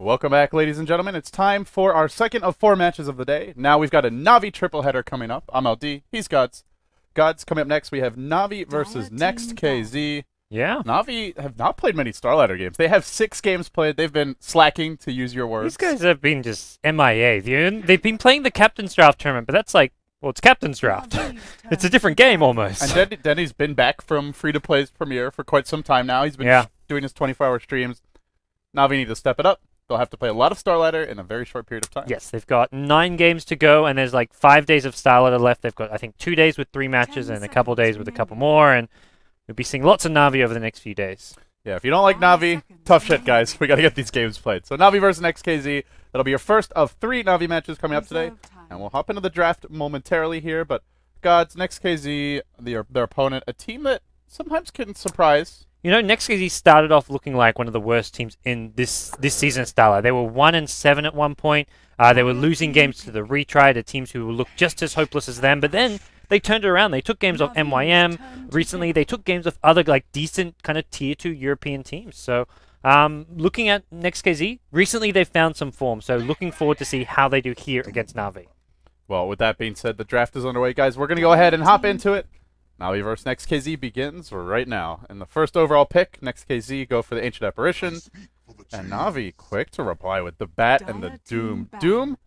Welcome back, ladies and gentlemen. It's time for our second of 4 matches of the day. Now we've got a Navi triple header coming up. I'm LD. He's Gods. Gods, coming up next, we have Navi versus Next.kz. Yeah. Navi have not played many Starladder games. They have 6 games played. They've been slacking, to use your words. These guys have been just MIA. They've been playing the Captain's Draft tournament, but that's like, well, it's Captain's Draft. It's a different game almost. And Denny's been back from free-to-play's premiere for quite some time now. He's been doing his 24-hour streams. Navi need to step it up. They'll have to play a lot of Starladder in a very short period of time. Yes, they've got 9 games to go, and there's like 5 days of Starladder left. They've got, I think, 2 days with 3 matches and a couple days with a couple more, and we'll be seeing lots of Navi over the next few days. Yeah, if you don't like Navi, tough shit, guys. We got to get these games played. So Navi versus Next.kz. That'll be your first of 3 Navi matches coming up today. And we'll hop into the draft momentarily here. But Gods, Next.kz, their opponent, a team that sometimes can surprise. You know, Next.kz started off looking like one of the worst teams in this season of Starladder. They were 1-7 at one point. They were losing games to the retry, to teams who looked just as hopeless as them. But then they turned it around. They took games off MYM. Recently, they took games off other like decent kind of tier 2 European teams. So looking at Next.kz, recently they've found some form. So looking forward to see how they do here against Navi. Well, with that being said, the draft is underway, guys. We're going to go ahead and hop into it. Navi vs Next.kz begins right now. In the first overall pick, Next.kz go for the Ancient Apparition. And Navi quick to reply with the Bat and the Doom. Doom,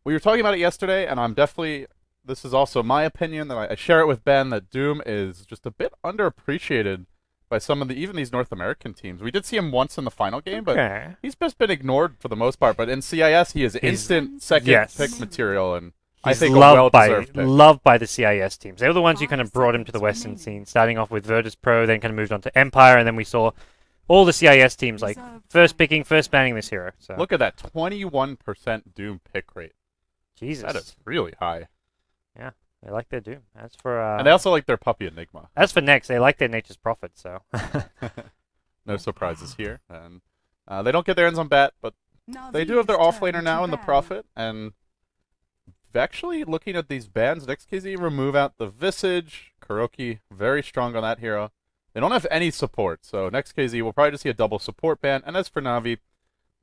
we were talking about it yesterday, and I'm definitely, this is also my opinion, that I share it with Ben, that Doom is just a bit underappreciated by some of even these North American teams. We did see him once in the final game, but he's just been ignored for the most part. But in CIS, he is instant second pick material, and I think loved by the CIS teams. They were the ones who kind of brought him to the Western scene, starting off with Virtus Pro, then kind of moved on to Empire, and then we saw all the CIS teams like first banning this hero. So look at that 21% Doom pick rate. Jesus, that is really high. Yeah, they like their Doom. As for and they also like their Puppy Enigma. As for Next, they like their Nature's Prophet. So no surprises here, and they don't get their ends on Bat, but they do have their offlaner now in the Prophet, and actually, looking at these bans, Next.kz remove out the Visage, Kuroki, very strong on that hero. They don't have any support, so Next.kz will probably just see a double support ban. And as for Navi,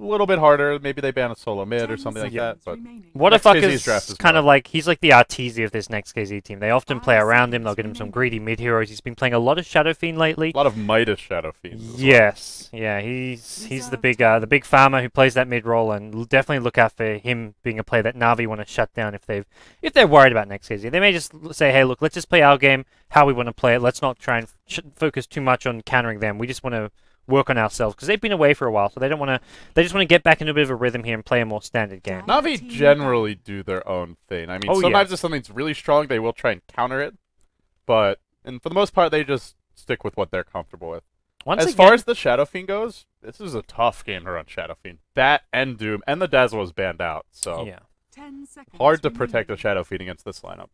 a little bit harder. Maybe they ban a solo mid or something like that. But what if is kind of like, he's like the Arteezy of this Next.kz team. They often play around him. They'll get him some greedy mid heroes. He's been playing a lot of Shadow Fiend lately. A lot of Midas Shadow Fiends. Yes, yeah, he's the big farmer who plays that mid role, and definitely look out for him being a player that Navi want to shut down if they're worried about Next.kz. They may just say, hey, look, let's just play our game how we want to play it. Let's not try and focus too much on countering them. We just want to work on ourselves, because they've been away for a while, so they don't want to. They just want to get back into a bit of a rhythm here and play a more standard game. Navi generally do their own thing. I mean, sometimes if something's really strong, they will try and counter it, but for the most part, they just stick with what they're comfortable with. As far as the Shadow Fiend goes, this is a tough game to run Shadow Fiend. Bat and Doom, and the Dazzle is banned out, so hard to protect a Shadow Fiend against this lineup.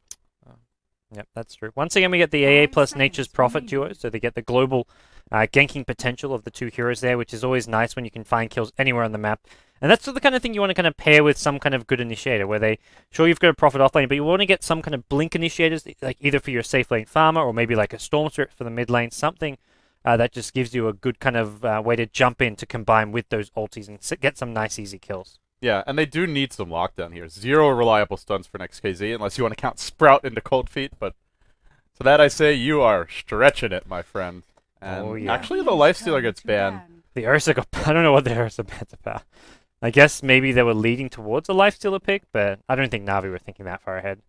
Yep, that's true. Once again, we get the AA plus Nature's Prophet duo, so they get the global ganking potential of the 2 heroes there, which is always nice when you can find kills anywhere on the map. And that's the kind of thing you want to kind of pair with some kind of good initiator, where sure, you've got a Prophet offlane, but you want to get some kind of blink initiators, like either for your safe lane farmer, or maybe like a Storm Spirit for the mid lane, something that just gives you a good kind of way to jump in to combine with those ultis and get some nice easy kills. Yeah, and they do need some lockdown here. 0 reliable stuns for Next.kz, unless you want to count Sprout into Cold Feet, but to that I say, you are stretching it, my friend. And actually, the Lifestealer gets banned. The Ursa got... I don't know what the Ursa banned about. I guess maybe they were leading towards a Lifestealer pick, but I don't think Navi were thinking that far ahead.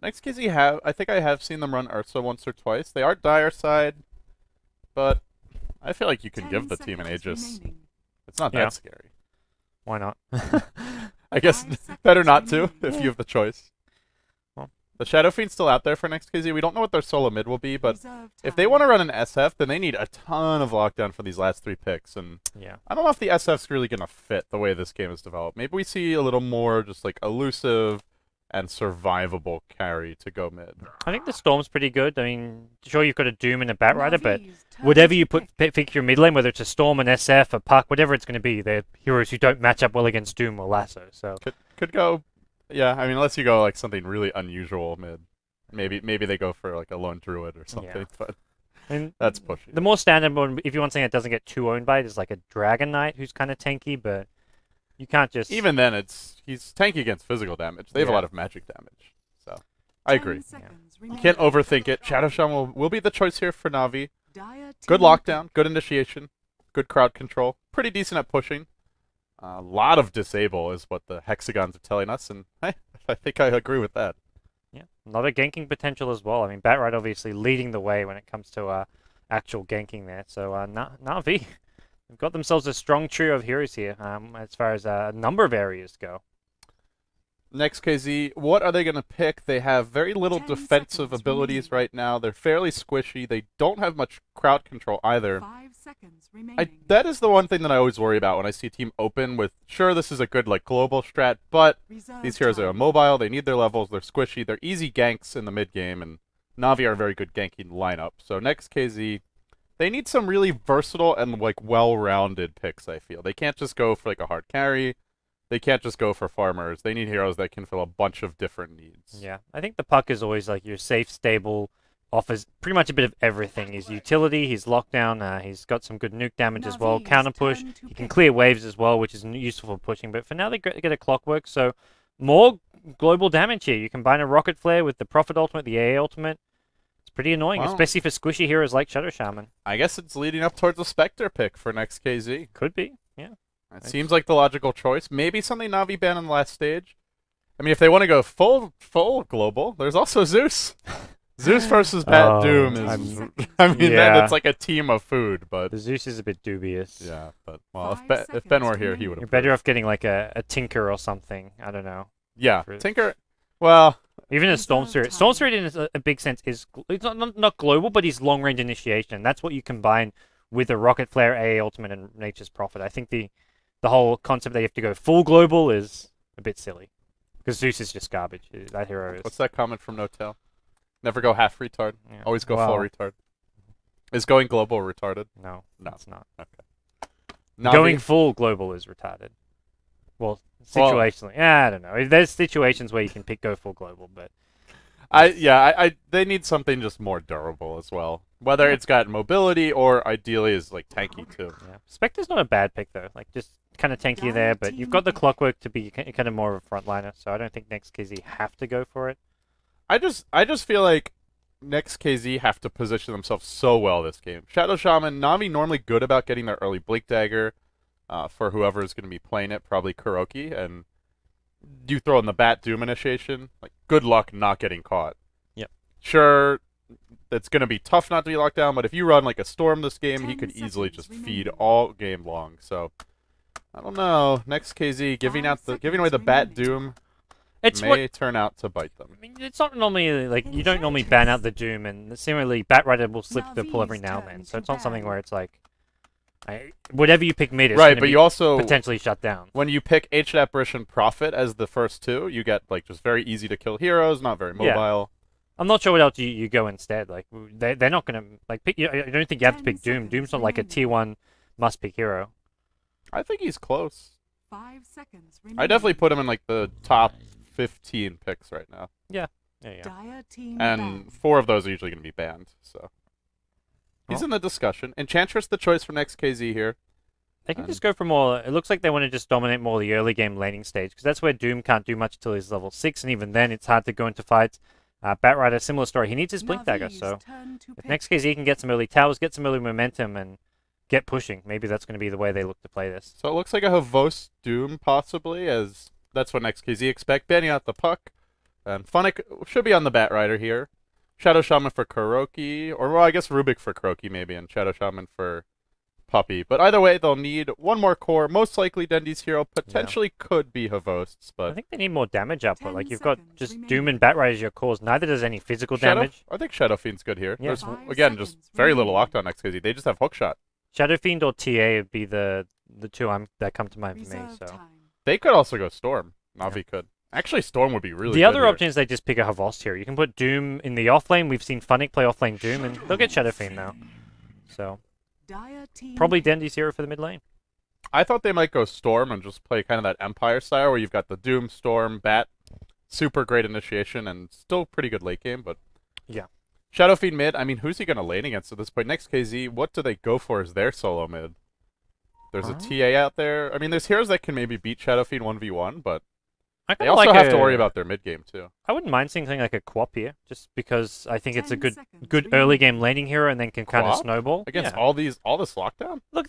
Next.kz I think I have seen them run Ursa once or twice. They are dire side, but I feel like you can give the team an Aegis. It's not that scary. Why not? I guess better not to, if you have the choice. Well, the Shadow Fiend's still out there for Next.kz. We don't know what their solo mid will be, but if they want to run an SF, then they need a ton of lockdown for these last 3 picks. And I don't know if the SF's really going to fit the way this game is developed. Maybe we see a little more just like elusive and survivable carry to go mid. I think the Storm's pretty good. I mean, sure, you've got a Doom and a Batrider, but whatever you pick your mid lane, whether it's a Storm, an SF, a Puck, whatever it's going to be, they're heroes who don't match up well against Doom or Lasso. So could go, yeah. I mean, unless you go like something really unusual mid, maybe they go for like a Lone Druid or something. But that's pushing. The more standard one, if you want something that doesn't get too owned by it, is like a Dragon Knight who's kind of tanky, but You can't just... Even then, he's tanky against physical damage. They have a lot of magic damage. So, I agree. You can't overthink it. Shadow Shaman will be the choice here for Na'Vi. Good lockdown, good initiation, good crowd control. Pretty decent at pushing. A lot of disable is what the hexagons are telling us, and I think I agree with that. Yeah, a lot of ganking potential as well. I mean, Batright obviously leading the way when it comes to actual ganking there. So Na'Vi, they've got themselves a strong trio of heroes here as far as a number of areas go. Next.kz, what are they going to pick? They have very little defensive abilities right now. They're fairly squishy. They don't have much crowd control either. 5 seconds remaining. That is the one thing that I always worry about when I see a team open with, sure, this is a good like global strat, but these heroes are immobile. They need their levels. They're squishy. They're easy ganks in the mid game, and Na'Vi are a very good ganking lineup. So Next.kz, they need some really versatile and like well-rounded picks, I feel. They can't just go for like a hard carry. They can't just go for farmers. They need heroes that can fill a bunch of different needs. Yeah, I think the Puck is always like your safe, stable, offers pretty much a bit of everything. His utility, his lockdown, he's got some good nuke damage as well. Counter push, he can clear waves as well, which is useful for pushing. But for now, they get a clockwork, so more global damage here. You combine a rocket flare with the Prophet ultimate, the AA ultimate. It's pretty annoying, especially for squishy heroes like Shadow Shaman. I guess it's leading up towards a Spectre pick for Next.kz. Could be, yeah. It seems like the logical choice. Maybe something Na'Vi banned in the last stage. I mean, if they want to go full global, there's also Zeus. Zeus versus Bat Doom is... I mean, it's like a team of food, but... The Zeus is a bit dubious. Yeah, but, well, if Ben were here, he would have... You're better off getting like a Tinker or something. I don't know. Yeah, Tinker... Well... Even a Storm Spirit. Storm Spirit, in a big sense, is it's not global, but he's long-range initiation. That's what you combine with the Rocket Flare, AA Ultimate, and Nature's Prophet. I think the whole concept that you have to go full global is a bit silly. Because Zeus is just garbage. That hero is... What's that comment from Notel? Never go half retard. Yeah. Always go full retard. Is going global retarded? No, it's not. Okay. Going full global is retarded. Well, situationally. I don't know. There's situations where you can go full global, but... they need something just more durable as well. Whether it's got mobility or ideally is like tanky too. Yeah. Spectre's not a bad pick though. Like just kind of tanky there, but you've got the clockwork to be kind of more of a frontliner, so I don't think Next.kz have to go for it. I just feel like Next.kz have to position themselves so well this game. Shadow Shaman, Na'Vi normally good about getting their early Blink Dagger for whoever is going to be playing it, probably Kuroki, and you throw in the Bat Doom initiation, like good luck not getting caught. Yep. Sure, it's going to be tough not to be locked down, but if you run like a Storm this game, he could easily just feed all game long. So I don't know. Next.kz giving away the Bat Doom may turn out to bite them. I mean, it's not normally like you don't normally ban out the Doom, and similarly, Batrider will slip the pull every now and then. So it's not something where it's like whatever you pick mid is right, but you also potentially shut down. When you pick Ancient Apparition Prophet as the first two, you get like just very easy to kill heroes, not very mobile. Yeah. I'm not sure what else you go instead. Like they're not gonna like pick. I don't think you have to pick Doom. Doom's not like a tier 1 must pick hero. I think he's close. 5 seconds remaining. I definitely put him in like the top 15 picks right now. Yeah. And 4 of those are usually going to be banned, so he's in the discussion. Enchantress the choice for Next.kz here. They can just go for more. It looks like they want to just dominate more the early game laning stage, because that's where Doom can't do much until he's level 6, and even then it's hard to go into fights. Batrider, similar story. He needs his Blink Dagger, so if Next.kz can get some early towers, get some early momentum, and get pushing, maybe that's going to be the way they look to play this. So it looks like a Havos Doom, possibly, as that's what Next.kz expect. Banning out the Puck. And Funnick should be on the Batrider here. Shadow Shaman for Kuroki, or well, I guess Rubik for Kuroki maybe, and Shadow Shaman for Puppy. But either way, they'll need one more core. Most likely Dendy's hero potentially could be Havosts, but... I think they need more damage output. Like, you've got just Doom and Batrider as your cores. Neither does any physical damage. I think Shadow Fiend's good here. Yeah. There's, again, just very little lockdown Next.kz. They just have Hookshot. Shadow Fiend or TA would be the two that come to mind for me, so... They could also go Storm. Na'Vi could. Actually, Storm would be really good. The other option is they just pick a Havost here. You can put Doom in the offlane. We've seen Funnick play offlane Doom, and they'll get Shadow Fiend now. So, probably Dendy's hero for the mid lane. I thought they might go Storm and just play kind of that Empire style where you've got the Doom, Storm, Bat. Super great initiation and still pretty good late game, but... Yeah. Shadow Fiend mid, I mean, who's he going to lane against at this point? Next.kz, what do they go for as their solo mid? There's a TA out there. I mean, there's heroes that can maybe beat Shadow Fiend 1v1, but I they also have to worry about their mid game too. I wouldn't mind seeing something like a Quap here, just because I think it's a good early game laning hero, and then can kind of snowball against all this lockdown. Look,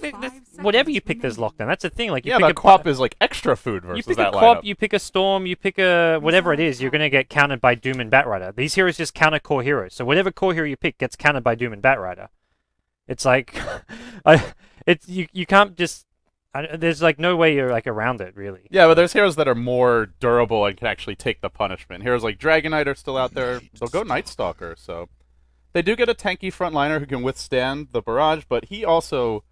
whatever you pick, there's lockdown. That's the thing. Like, you yeah, pick that Quap is like extra food versus you pick that a Quap, lineup. you pick a Storm, you pick a whatever it is, you're gonna get countered by Doom and Batrider. These heroes just counter core heroes, so whatever core hero you pick gets countered by Doom and Batrider. It's like, you can't just. There's like no way you're like around it, really. Yeah, but there's heroes that are more durable and can actually take the punishment. Heroes like Dragon Knight are still out there. They'll go Night Stalker, so they do get a tanky frontliner who can withstand the barrage, but he also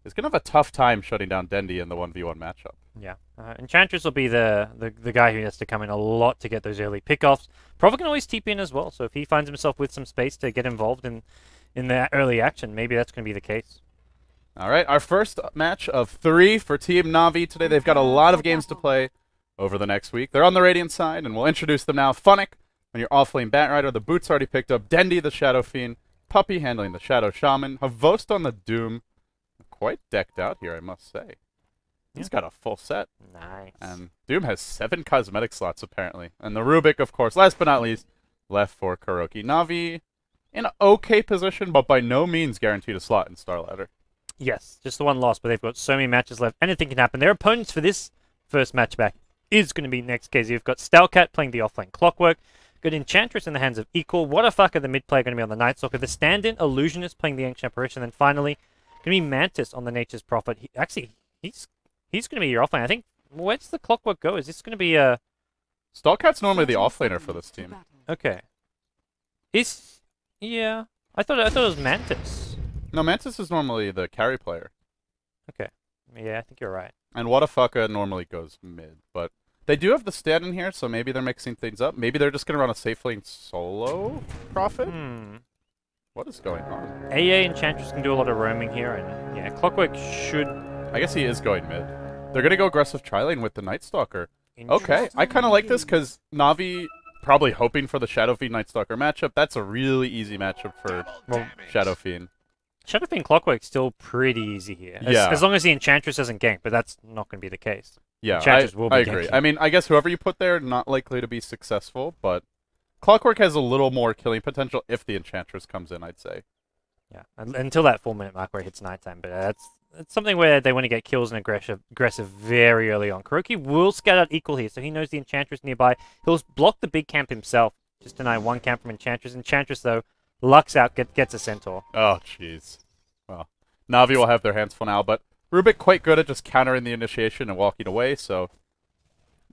is gonna have a tough time shutting down Dendi in the 1v1 matchup. Yeah, Enchantress will be the guy who has to come in a lot to get those early pickoffs. Prophet can always TP in as well, so if he finds himself with some space to get involved in the early action, maybe that's going to be the case. All right, our first match of 3 for Team Na'Vi today. They've got a lot of games to play over the next week. They're on the Radiant side, and we'll introduce them now. Funnick, on your off-lane Batrider. The boots already picked up. Dendi, the Shadow Fiend. Puppy handling the Shadow Shaman. Havost on the Doom. Quite decked out here, I must say. He's got a full set. Nice. And Doom has 7 cosmetic slots, apparently. And the Rubik, of course, last but not least, left for Kuroki. Na'Vi in an okay position, but by no means guaranteed a slot in Starladder. Yes, just the one loss, but they've got so many matches left. Anything can happen. Their opponents for this first match back is going to be Next.kz. You've got Stalcat playing the offlane Clockwork. Got Enchantress in the hands of Equal. What a fuck are the mid player going to be on the Night Stalker. The stand-in Illusionist playing the Ancient Apparition. And then finally, going to be Mantis on the Nature's Prophet. He's going to be your offlane. I think, where's the Clockwork go? Is this going to be a... Stalcat's normally the offlaner for this team. Okay. Yeah. I thought it was Mantis. No, Mantis is normally the carry player. Okay. Yeah, I think you're right. And Whatafaka normally goes mid, but they do have the stand in here, so maybe they're mixing things up. Maybe they're just going to run a safe lane solo Prophet? What is going on? AA Enchantress can do a lot of roaming here, and yeah, Clockwork should... I guess he is going mid. They're going to go aggressive tri-lane with the Night Stalker. Okay, I kind of like this because Na'Vi probably hoping for the Shadow Fiend Night Stalker matchup. That's a really easy matchup for Shadow Fiend. Shadow Fiend Clockwork's still pretty easy here. As long as the Enchantress doesn't gank, but that's not going to be the case. Yeah, Enchantress will be I agree. ganking. I mean, I guess whoever you put there, not likely to be successful, but Clockwork has a little more killing potential if the Enchantress comes in, I'd say. Yeah, until that 4-minute mark where it hits nighttime, but that's something where they want to get kills and aggressive very early on. Kuroki will scout out Equal here, so he knows the Enchantress nearby. He'll block the big camp himself, just deny one camp from Enchantress. Enchantress, though, lucks out, gets a Centaur. Oh, jeez. Well, Na'Vi will have their hands full now, but Rubik quite good at just countering the initiation and walking away, so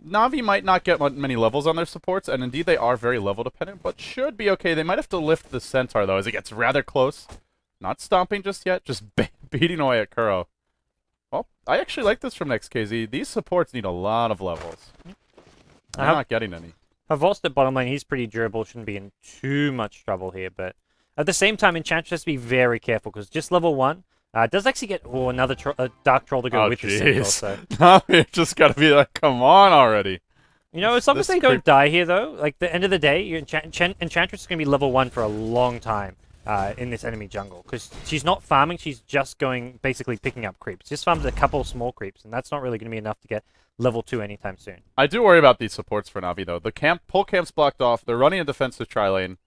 Na'Vi might not get many levels on their supports, and indeed they are very level dependent, but should be okay. They might have to lift the Centaur, though, as it gets rather close. Not stomping just yet, just beating away at Kuro. Well, I actually like this from Next.kz. These supports need a lot of levels. I'm not getting any. Havost at bottom lane, he's pretty durable, shouldn't be in too much trouble here, but at the same time, Enchantress has to be very careful, because just level 1 does actually get another Dark Troll to go with the Centaur. So. Na'Vi just got to be like, come on already. You know, as long as they don't die here, though, like, the end of the day, your Enchantress is going to be level 1 for a long time. In this enemy jungle, because she's not farming, she's just going, basically picking up creeps. Just farms a couple of small creeps, and that's not really going to be enough to get level 2 anytime soon. I do worry about these supports for Na'Vi, though. The pull camp's blocked off, they're running a defensive tri-lane,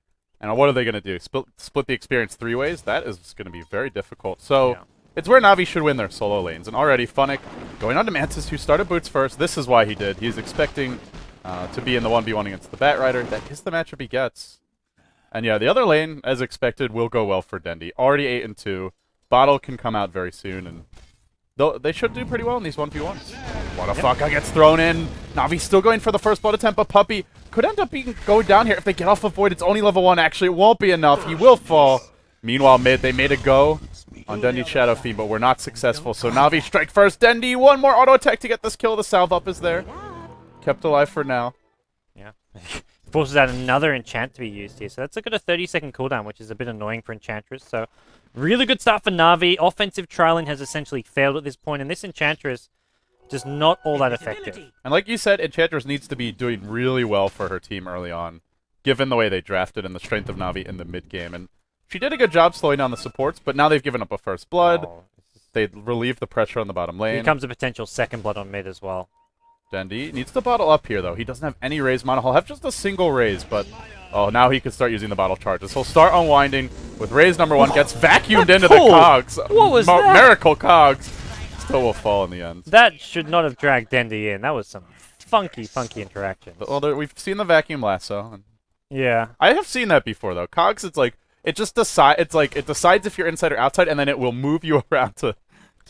and what are they going to do? Split the experience 3 ways? That is going to be very difficult. So, it's where Na'Vi should win their solo lanes, and already Funnick going on to Mantis, who started boots first. This is why he did. He's expecting to be in the 1v1 against the Batrider. That is the matchup he gets. And yeah, the other lane, as expected, will go well for Dendi. Already 8-2. Bottle can come out very soon, and they should do pretty well in these 1v1s. Whatafaka gets thrown in. Na'Vi still going for the first blood attempt, but Puppy could end up going down here. If they get off of Void, it's only level 1. Actually, it won't be enough. He will fall. Meanwhile, mid, they made a go on Dendi's Shadow Fiend, but we're not successful. So Na'Vi strike first. Dendi, one more auto attack to get this kill. The salve up is there. Kept alive for now. Yeah. Forces out another enchant to be used here. So that's got a 30-second cooldown, which is a bit annoying for Enchantress. So really good start for Na'Vi. Offensive trialing has essentially failed at this point, and this Enchantress just not all that effective. And like you said, Enchantress needs to be doing really well for her team early on, given the way they drafted and the strength of Na'Vi in the mid game. And she did a good job slowing down the supports, but now they've given up a first blood. They relieve the pressure on the bottom lane. Here comes a potential second blood on mid as well. Dendi needs to bottle up here, though. He doesn't have any raise mana. He'll have just a single raise, but... Oh, now he can start using the bottle charges. He'll start unwinding with raise number 1. Gets vacuumed into the cogs. What was that? Miracle cogs. Still will fall in the end. That should not have dragged Dendi in. That was some funky interactions. Well, we've seen the vacuum lasso. Yeah. I have seen that before, though. Cogs, it's like... It just decides. It's like it decides if you're inside or outside, and then it will move you around to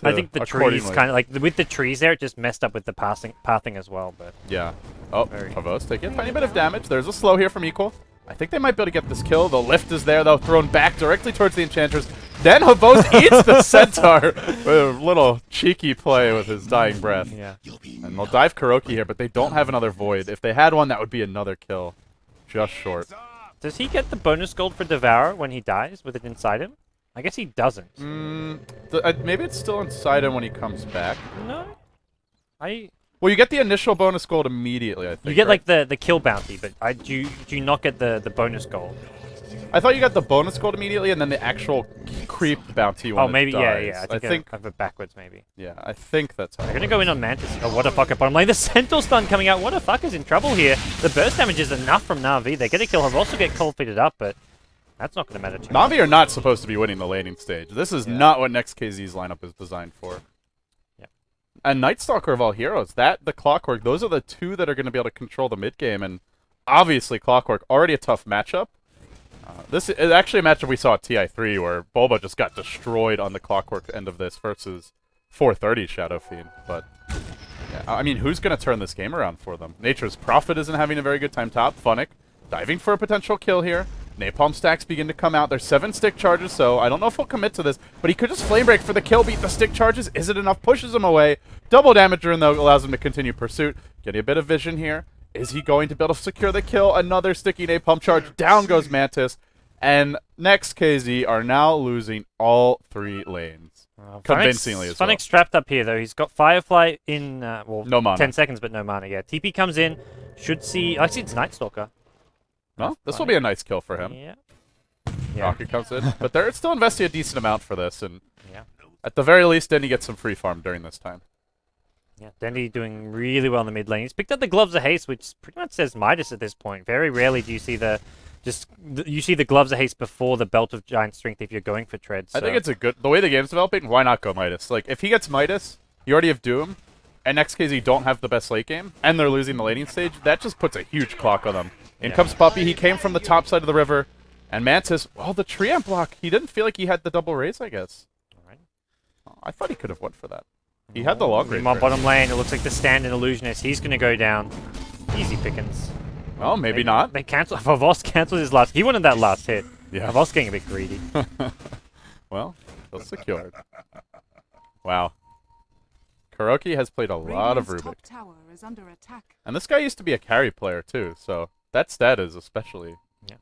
I think the trees kind of like with the trees there, it just messed up with the pathing as well. But yeah. Oh, Pavos taking a tiny bit of damage. There's a slow here from Equal. I think they might be able to get this kill. The lift is there, though, thrown back directly towards the Enchantress. Then Havos eats the Centaur with a little cheeky play with his dying breath. yeah. And they'll dive Kuroki here, but they don't have another Void. If they had one, that would be another kill. Just short. Does he get the bonus gold for Devour when he dies with it inside him? I guess he doesn't. Maybe it's still inside him when he comes back. No. Well, you get the initial bonus gold immediately, I think. You get right? like the kill bounty, but do you not get the bonus gold? I thought you got the bonus gold immediately and then the actual creep bounty when maybe, it dies. yeah. I think I have it backwards, maybe. Yeah, I think that's how. They're going to go in on Mantis. Oh, what a fuck at bottom lane. The Centaur stun coming out. What a fuck is in trouble here. The burst damage is enough from Na'Vi. They get a kill. Have also get cold fitted up, but that's not going to matter too much. Na'Vi are not supposed to be winning the laning stage. This is not what Next.kz's lineup is designed for. Yeah. And Nightstalker of all heroes, the Clockwork, those are the two that are going to be able to control the mid game. And obviously Clockwork, already a tough matchup. This is actually a matchup we saw at TI3 where Bulba just got destroyed on the Clockwork end of this versus 430 Shadow Fiend. But, yeah, I mean, who's going to turn this game around for them? Nature's Prophet isn't having a very good time top. Funnick diving for a potential kill here. Napalm stacks begin to come out. There's 7 stick charges, so I don't know if he'll commit to this, but he could just flame break for the kill, beat the stick charges. Is it enough? Pushes him away. Double damage rune, though, allows him to continue pursuit. Getting a bit of vision here. Is he going to be able to secure the kill? Another sticky napalm charge. Down goes Mantis. And Next.kz are now losing all 3 lanes. Convincingly as well. Funnick's trapped up here, though. He's got Firefly in, no mana. 10 seconds, but no mana. Yeah, TP comes in. Should see... Actually, it's Nightstalker. Well, this will be a nice kill for him. Yeah. Rocket comes in. But they're still investing a decent amount for this. And yeah. At the very least, Dendy gets some free farm during this time. Yeah, Dendy doing really well in the mid lane. He's picked up the Gloves of Haste, which pretty much says Midas at this point. Very rarely do you see you see the Gloves of Haste before the Belt of Giant Strength if you're going for treads. So. I think it's the way the game's developing, why not go Midas? Like, if he gets Midas, you already have Doom, and Next.kz don't have the best late game, and they're losing the laning stage, that just puts a huge clock on them. In comes Puppy, he came from the top side of the river, and Mantis, well, the tree amp block, he didn't feel like he had the double raise, I guess. All right. Oh, I thought he could have went for that. He had the long range. Bottom lane, it looks like the stand-in illusionist. He's going to go down. Easy pickings. Well, maybe not. They cancel. Favos canceled his last. He wanted that last hit. Yeah. Favos getting a bit greedy. Well, still secured. Wow. Kuroki has played a lot of Rubik. And this guy used to be a carry player too, so that stat is especially. Yeah.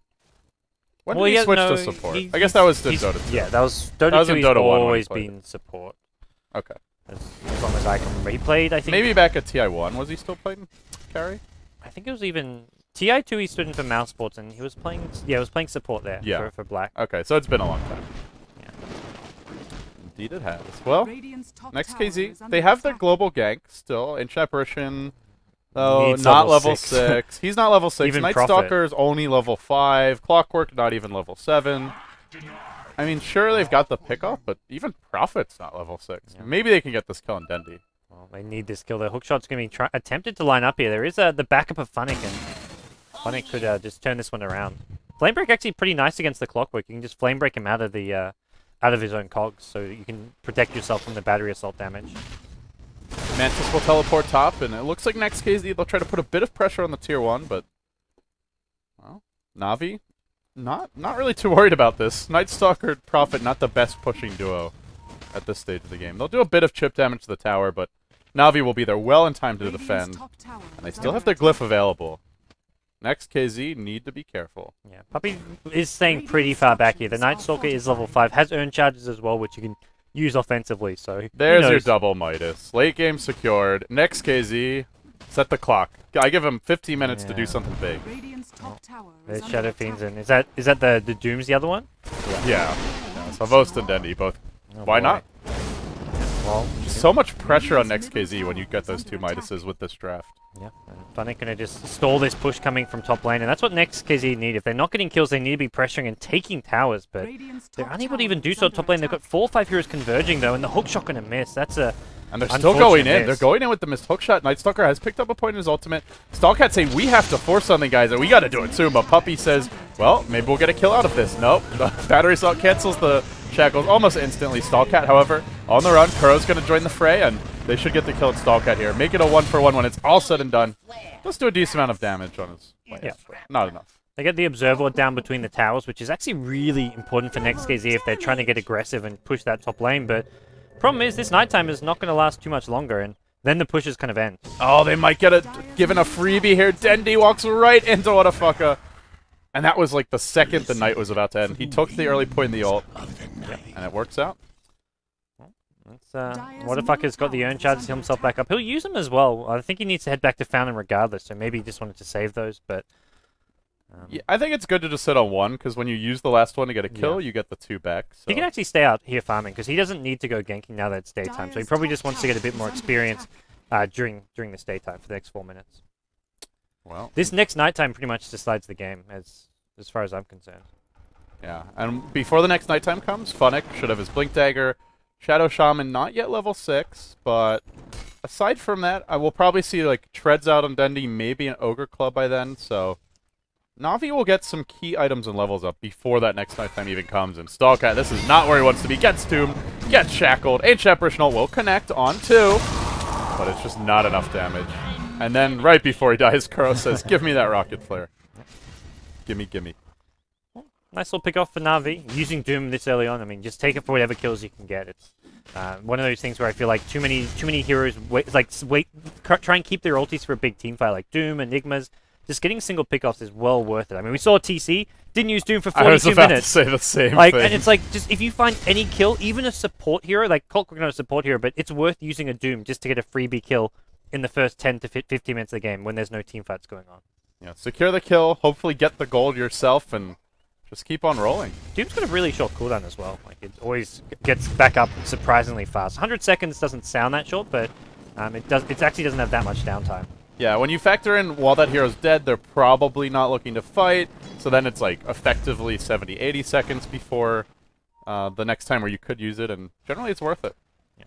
When did he switch to support? I guess that was in Dota 2. Yeah, that was Dota 2. He's always been support. Okay. As long as I can remember. He played, I think. Maybe back at TI1, was he still playing carry? I think it was even TI2. He stood in for mouse sports, and he was playing. Yeah, he was playing support there. Yeah. For black. Okay, so it's been a long time. Yeah. Indeed, it has. Well, Next.kz, they have their global gank still. Inch Apparition, though not level 6. He's not level 6. Nightstalker is only level 5. Clockwork not even level 7. I mean, sure, they've got the pickup, but even Prophet's not level 6. Yeah. Maybe they can get this kill on Dendy. Well, they need this kill. The hookshot's going to be attempted to line up here. There is the backup of Funnick, and Funnick could just turn this one around. Flame Break actually pretty nice against the Clockwork. You can just Flame Break him out of the out of his own cogs, so you can protect yourself from the battery assault damage. Mantis will teleport top, and it looks like Next.kz, they'll try to put a bit of pressure on the tier 1, but well, Na'Vi, not really too worried about this. Nightstalker, Prophet, not the best pushing duo at this stage of the game. They'll do a bit of chip damage to the tower, but Na'Vi will be there well in time to defend, and they still have their glyph available. Next.kz need to be careful. Yeah, Puppy is staying pretty far back here. The Nightstalker is level 5, has earn charges as well, which you can use offensively. So there's your double Midas. Late game secured. Next.kz, set the clock. I give him 15 minutes to do something big. There's Shadow Fiends, and is that the Dooms the other one? Yeah. So Vost and Dendy both. Why not? Well, So much pressure on Next.kz when you get those two Midases with this draft. yeah, Funnick gonna just stall this push coming from top lane, and that's what Next.kz need. If they're not getting kills, they need to be pressuring and taking towers, but they're unable to even do so at top lane. They've got 4 or 5 heroes converging though, and the hook shot gonna miss. That's a And they're still going in. miss. They're going in with the missed hook shot. Nightstalker has picked up a point in his ultimate. Stallcat saying, we have to force something, guys, and we got to do it soon. But Puppy says, well, maybe we'll get a kill out of this. Nope. The battery assault cancels the shackles almost instantly. Stallcat, however, on the run. Kuro's going to join the fray, and they should get the kill at Stallcat here. Make it a 1-for-1 when it's all said and done. Let's do a decent amount of damage on his lane. Yeah. Not enough. They get the Observer down between the towers, which is actually really important for Next.kz if they're trying to get aggressive and push that top lane, but problem is, this nighttime is not going to last too much longer, and then the pushes kind of end. Oh, they might get given a freebie here. Dendi walks right into Whatafaka. And that was like the second the night was about to end. He took the early point in the ult, and it works out. Whatafaka's got the urn charges himself back up. He'll use them as well. I think he needs to head back to Fountain regardless, so maybe he just wanted to save those, but... yeah, I think it's good to just sit on one, because when you use the last one to get a kill, you get the 2 back. So. He can actually stay out here farming, because he doesn't need to go ganking now that it's daytime, so he probably just wants to get a bit more experience during this daytime for the next 4 minutes. Well, this next nighttime pretty much decides the game, as far as I'm concerned. Yeah, and before the next nighttime comes, Funnick should have his Blink Dagger. Shadow Shaman, not yet level 6, but aside from that, I will probably see like Treads out on Dendi, maybe an Ogre Club by then, so... Na'Vi will get some key items and levels up before that next nighttime even comes. And Stallcat, this is not where he wants to be. Gets tombed, gets shackled. Ancient Apparition ult will connect on 2, but it's just not enough damage. And then right before he dies, Kuro says, give me that Rocket Flare. Gimme, gimme. Nice little pick off for Na'Vi. Using Doom this early on, I mean, just take it for whatever kills you can get. It's one of those things where I feel like too many heroes try and keep their ultis for a big team fight, like Doom, Enigmas. Just getting single pickoffs is well worth it. I mean, we saw TC didn't use Doom for 42 minutes. I was about to say the same thing. And it's like, just if you find any kill, even a support hero, like Colt's not a support hero, but it's worth using a Doom just to get a freebie kill in the first 10 to 15 minutes of the game when there's no team fights going on. Yeah, secure the kill, hopefully get the gold yourself, and just keep on rolling. Doom's got a really short cooldown as well. Like, it always gets back up surprisingly fast. 100 seconds doesn't sound that short, but it actually doesn't have that much downtime. Yeah, when you factor in while that hero's dead, they're probably not looking to fight, so then it's like effectively 70, 80 seconds before the next time where you could use it, and generally it's worth it. Yeah.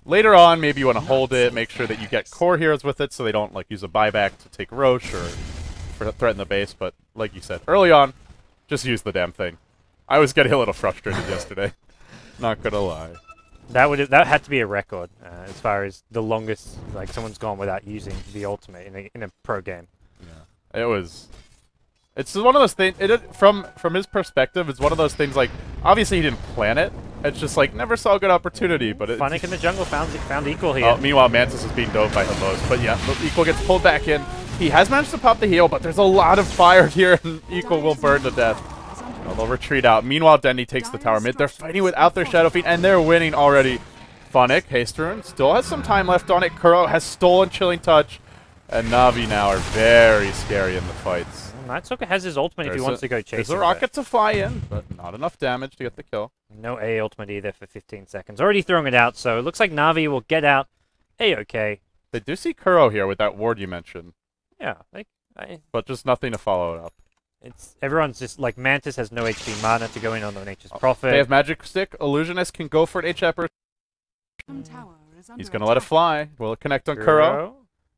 Later on, maybe you want to hold it, make sure that you get core heroes with it so they don't like use a buyback to take Roche or threaten the base, but like you said, early on, just use the damn thing. I was getting a little frustrated yesterday, not gonna lie. That had to be a record as far as the longest like someone's gone without using the ultimate in a pro game. Yeah, it was. It's one of those things. From his perspective, it's one of those things. Like obviously he didn't plan it. It's just like never saw a good opportunity. But Funnick in the jungle found Equal here. Oh, meanwhile, Mantis is being dove by him most. But yeah, Equal gets pulled back in. He has managed to pop the heal, but there's a lot of fire here, and Equal will burn to death. They'll retreat out. Meanwhile, Dendi takes the tower mid. They're fighting without their Shadow Fiend, and they're winning already. Funnick, Haste Rune, still has some time left on it. Kuro has stolen Chilling Touch, and Na'Vi now are very scary in the fights. Nightstalker has his ultimate if he wants to go chasing. There's a rocket to fly in, but not enough damage to get the kill. No A ultimate either for 15 seconds. Already throwing it out, so it looks like Na'Vi will get out A-okay. They do see Kuro here with that ward you mentioned. Yeah, but just nothing to follow it up. Everyone's just like Mantis has no HP mana to go in on the Nature's Prophet. They have Magic Stick. Illusionist can go for an H-Apper. He's gonna let it fly. Will it connect on Kuro?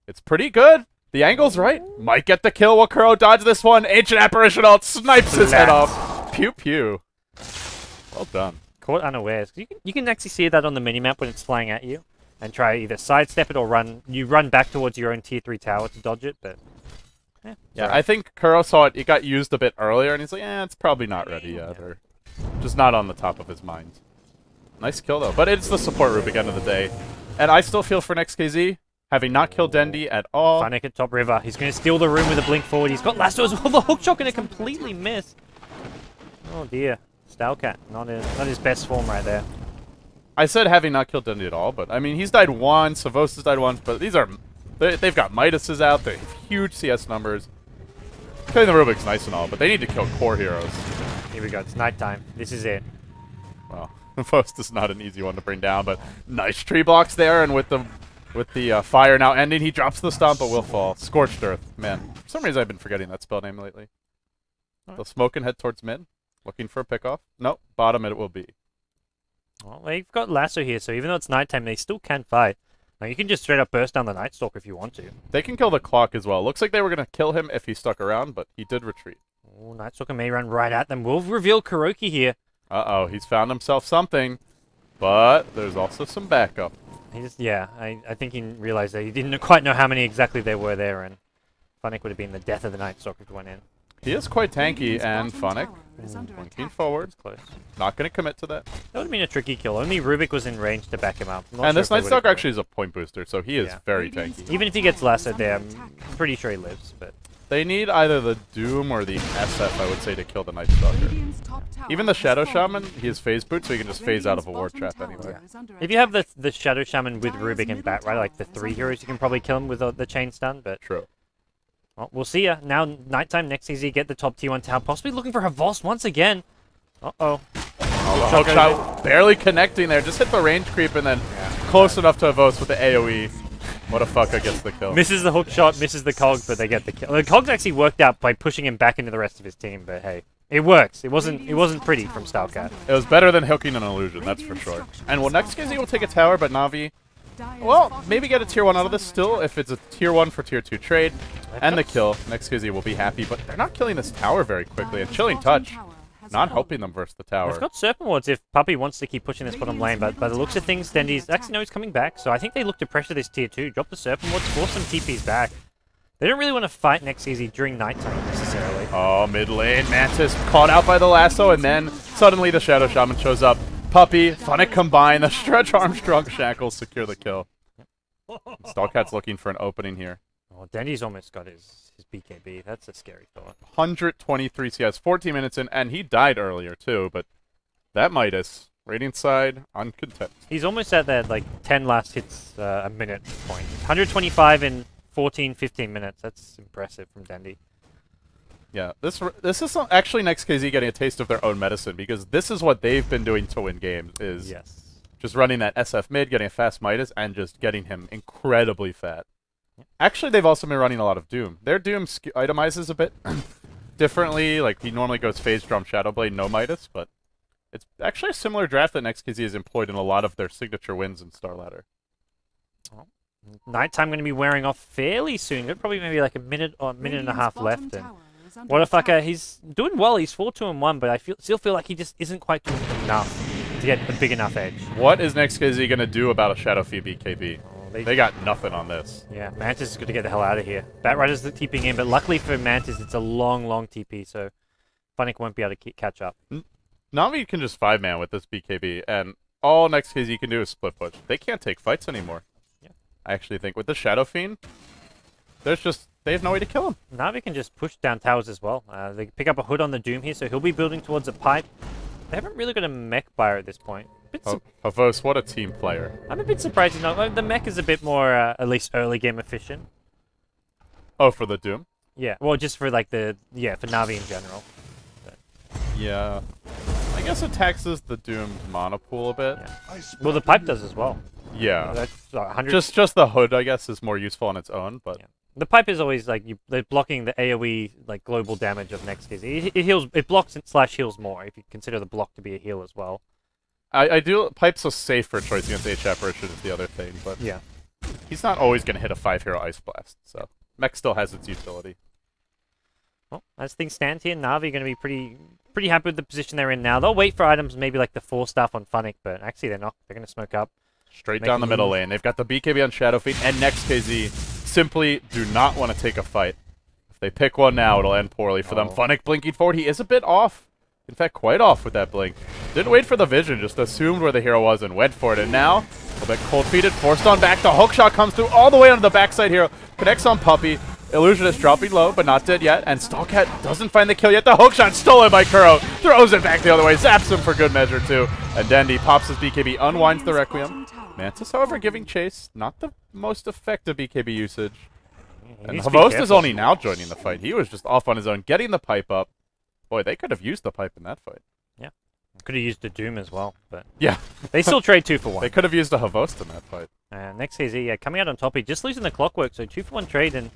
It's pretty good. The angle's right. Might get the kill. Will Kuro dodge this one? Ancient Apparition ult snipes his head off. Pew pew. Well done. Caught unawares. You can actually see that on the minimap when it's flying at you, and try either sidestep it or run. You run back towards your own tier 3 tower to dodge it, but. Yeah, I think Kuro saw it. It got used a bit earlier, and he's like, it's probably not ready yet, or just not on the top of his mind. Nice kill, though. But it's the support route at the end of the day. And I still feel for Next.kz, having not killed Dendi at all. Funnick at top river. He's going to steal the room with a blink forward. He's got Lasso as well. The hook shot going to completely miss. Oh, dear. Stallcat, not his best form right there. I said having not killed Dendi at all, but, I mean, he's died once, Savos has died once, but these are... They've got Midases out. They have huge CS numbers. Killing the Rubik's nice and all, but they need to kill core heroes. Here we go. It's nighttime. This is it. Well, Post is not an easy one to bring down, but nice tree blocks there, and with the fire now ending, he drops the stomp, but will fall. Scorched Earth. Man, for some reason I've been forgetting that spell name lately. They'll smoke and head towards mid, looking for a pickoff. Nope, bottom it will be. Well, they've got Lasso here, so even though it's nighttime, they still can fight. Now, you can just straight up burst down the Night Stalker if you want to. They can kill the clock as well. Looks like they were going to kill him if he stuck around, but he did retreat. Oh, Night Stalker may run right at them. We'll reveal Kuroki here. Uh-oh, he's found himself something, but there's also some backup. He just, yeah, I think he realized that he didn't quite know how many exactly there were there, and Funnick would have been the death of the Night Stalker if he went in. He is quite tanky, and Funnick, blinking forward, Close. not going to commit to that. That would have been a tricky kill. Only Rubik was in range to back him up. And this Night Stalker actually is a point booster, so he is very tanky. Even if he gets lassoed there, I'm pretty sure he lives, but... They need either the Doom or the SF, I would say, to kill the Night Stalker. Even the Shadow Shaman, he has phase boot, so he can just phase out of a ward trap anyway. If you have the Shadow Shaman with Rubik and Bat, right, like the 3 heroes, you can probably kill him with the chain stun, but... True. Well, we'll see ya. Now, nighttime, Next.kz get the top tier 1 tower, possibly looking for Havos once again. Uh-oh. Oh, the hook shot barely connecting there, just hit the range creep and then close enough to Havos with the AoE. What a fucker gets the kill. Misses the hook shot, misses the cog, but they get the kill. The cog's actually worked out by pushing him back into the rest of his team, but hey, it works. It wasn't pretty from Starcat. It was better than hooking an illusion, that's for sure. And well, Next.kz will take a tower, but Na'Vi, well, maybe get a tier 1 out of this still if it's a tier 1 for tier 2 trade. And the kill, Next.kz will be happy, but they're not killing this tower very quickly. And Chilling Touch, not helping them versus the tower. They've got Serpent Wards if Puppy wants to keep pushing this bottom lane, but by the looks of things, Dendy's actually no, he's coming back, so I think they look to pressure this tier 2, drop the Serpent Wards, force some TPs back. They don't really want to fight Next.kz during nighttime necessarily. Oh, mid lane, Mantis caught out by the lasso, and then suddenly the Shadow Shaman shows up. Puppy, Funnick combine, the Stretch Armstrong Shackles secure the kill. Starcat's looking for an opening here. Oh, Dendy's almost got his BKB. That's a scary thought. 123 CS, 14 minutes in, and he died earlier too, but that Midas, Radiant side, uncontent. He's almost at that, like, 10 last hits a minute point. 125 in 14, 15 minutes. That's impressive from Dendy. Yeah, this is actually Next.kz getting a taste of their own medicine, because this is what they've been doing to win games, is just running that SF mid, getting a fast Midas, and just getting him incredibly fat. Actually, they've also been running a lot of Doom. Their Doom itemizes a bit differently. Like, he normally goes Phase Drum, Shadowblade, no Midas, but it's actually a similar draft that Next.kz has employed in a lot of their signature wins in Starladder. Well, nighttime going to be wearing off fairly soon. Got probably maybe like a minute or a minute and a half left. And what a fucker. He's doing well. He's 4-2-1, but I still feel like he just isn't quite doing enough to get a big enough edge. What is Next.kz going to do about a Shadowfeet BKB? They got nothing on this. Yeah, Mantis is going to get the hell out of here. Batrider's TPing in, but luckily for Mantis, it's a long, long TP, so Funnick won't be able to catch up. Na'Vi can just 5-man with this BKB, and all Next.kz can do is split push. They can't take fights anymore. Yeah. I actually think with the Shadow Fiend, they have no way to kill him. Na'Vi can just push down towers as well. They pick up a hood on the Doom here, so he'll be building towards a pipe. They haven't really got a mech buyer at this point. Havos, what a team player. I'm a bit surprised he's not. The mech is a bit more, at least early game efficient. Oh, for the Doom? Yeah, well, just for like for Na'Vi in general. But. Yeah. I guess it taxes the Doom mana pool a bit. Yeah. Well, the pipe does as well. Yeah. That's 100. Just the hood, I guess, is more useful on its own, but... Yeah. The pipe is always like they're blocking the AoE like global damage of Next.kz. It heals, it blocks / heals more if you consider the block to be a heal as well. I do Pipe's a safer choice against H apparition is the other thing, but yeah, he's not always going to hit a 5-hero Ice Blast, so mech still has its utility. Well, as things stand here, Na'Vi going to be pretty happy with the position they're in now. They'll wait for items maybe like the 4-staff on Funnick, but actually they're not. They're going to smoke up. Straight down the middle lane. They've got the BKB on Shadowfiend, and Next.kz simply do not want to take a fight. If they pick one now, it'll end poorly for them. Funnick blinking forward. He is a bit off. In fact, quite off with that blink. Didn't wait for the vision, just assumed where the hero was and went for it. And now, a little bit cold-feeted, forced on back. The hookshot comes through all the way onto the backside hero. Connects on Puppy. Illusionist dropping low, but not dead yet. And Starcat doesn't find the kill yet. The hookshot stolen by Kuro. Throws it back the other way. Zaps him for good measure, too. And Dendy pops his BKB, unwinds the Requiem. Mantis, however, giving chase. Not the most effective BKB usage. And Havos is only now joining the fight. He was just off on his own, getting the pipe up. Boy, they could have used the pipe in that fight. Yeah. Could have used a Doom as well, but Yeah. they still trade 2 for 1. They could have used a Havost in that fight. Next.kz, yeah, coming out on top. He just losing the clockwork, so 2 for 1 trade, and